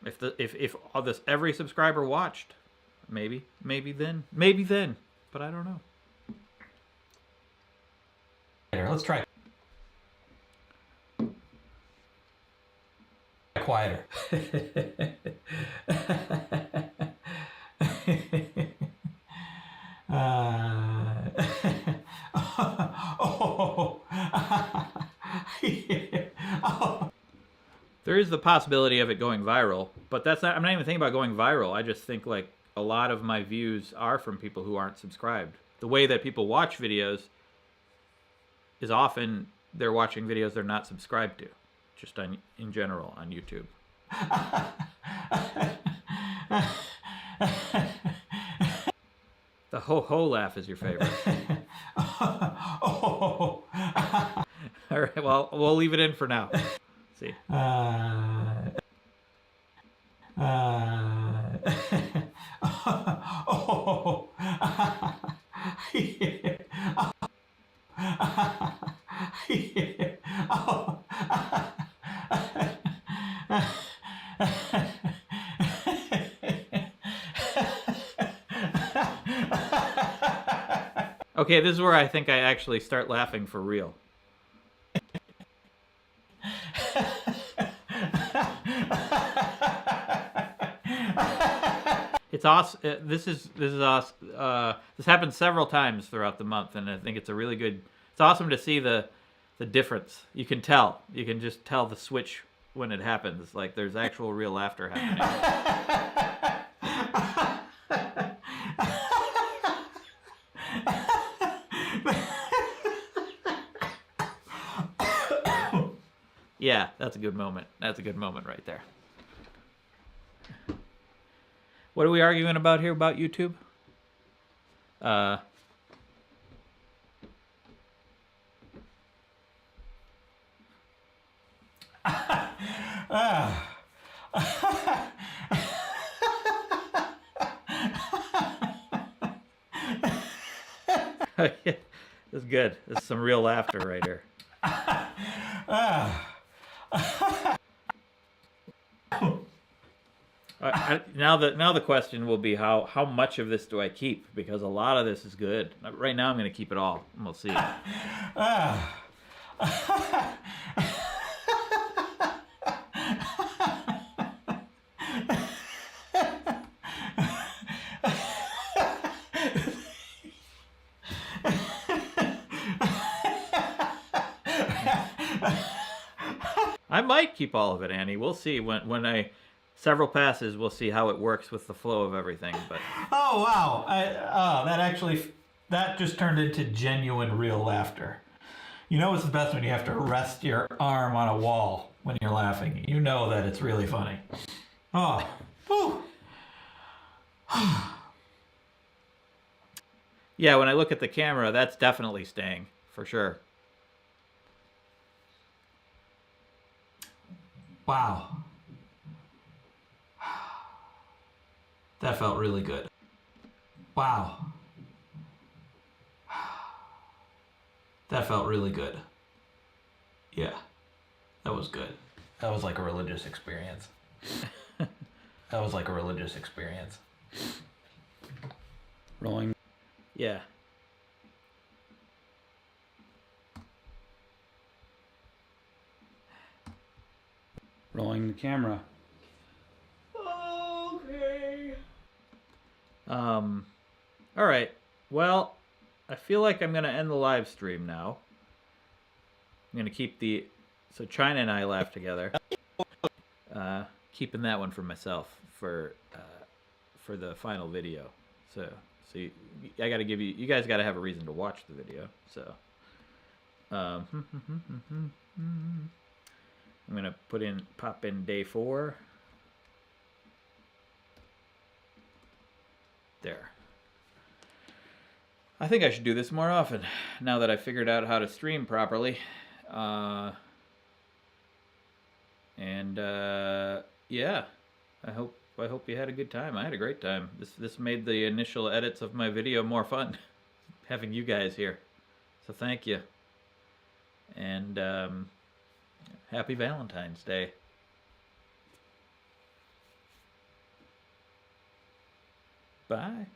if all this every subscriber watched, maybe then, but I don't know. Here, let's try quieter. There is the possibility of it going viral, but that's not, I'm not even thinking about going viral. I just think like a lot of my views are from people who aren't subscribed. The way that people watch videos is often they're watching videos they're not subscribed to, just in general on YouTube. The ho-ho laugh is your favorite. All right, well, we'll leave it in for now. See. Okay, this is where I think I actually start laughing for real. It's awesome. This is awesome. This happens several times throughout the month, and I think it's a really good. It's awesome to see the difference. You can tell. You can just tell the switch when it happens. Like there's actual real laughter happening. Yeah, that's a good moment. That's a good moment right there. What are we arguing about here about YouTube? That's good. That's some real laughter right here. Now the question will be how much of this do I keep, because a lot of this is good. Right now I'm going to keep it all, and we'll see. I might keep all of it, Annie. We'll see when I several passes. We'll see how it works with the flow of everything. But oh wow, that just turned into genuine, real laughter. You know, it's the best when you have to rest your arm on a wall when you're laughing. You know that it's really funny. Oh, whew. Yeah, when I look at the camera, that's definitely staying for sure. Wow. That felt really good. Wow. That felt really good. Yeah. That was good. That was like a religious experience. That was like a religious experience. Rolling. Yeah. Rolling the camera. Okay. All right. Well, I feel like I'm gonna end the live stream now. I'm gonna keep so China and I laugh together. Keeping that one for myself for the final video. So I gotta give you guys gotta have a reason to watch the video. So I'm gonna pop in day 4. There. I think I should do this more often now that I figured out how to stream properly. Yeah, I hope you had a good time. I had a great time. This made the initial edits of my video more fun, having you guys here. So thank you. And happy Valentine's Day. Bye.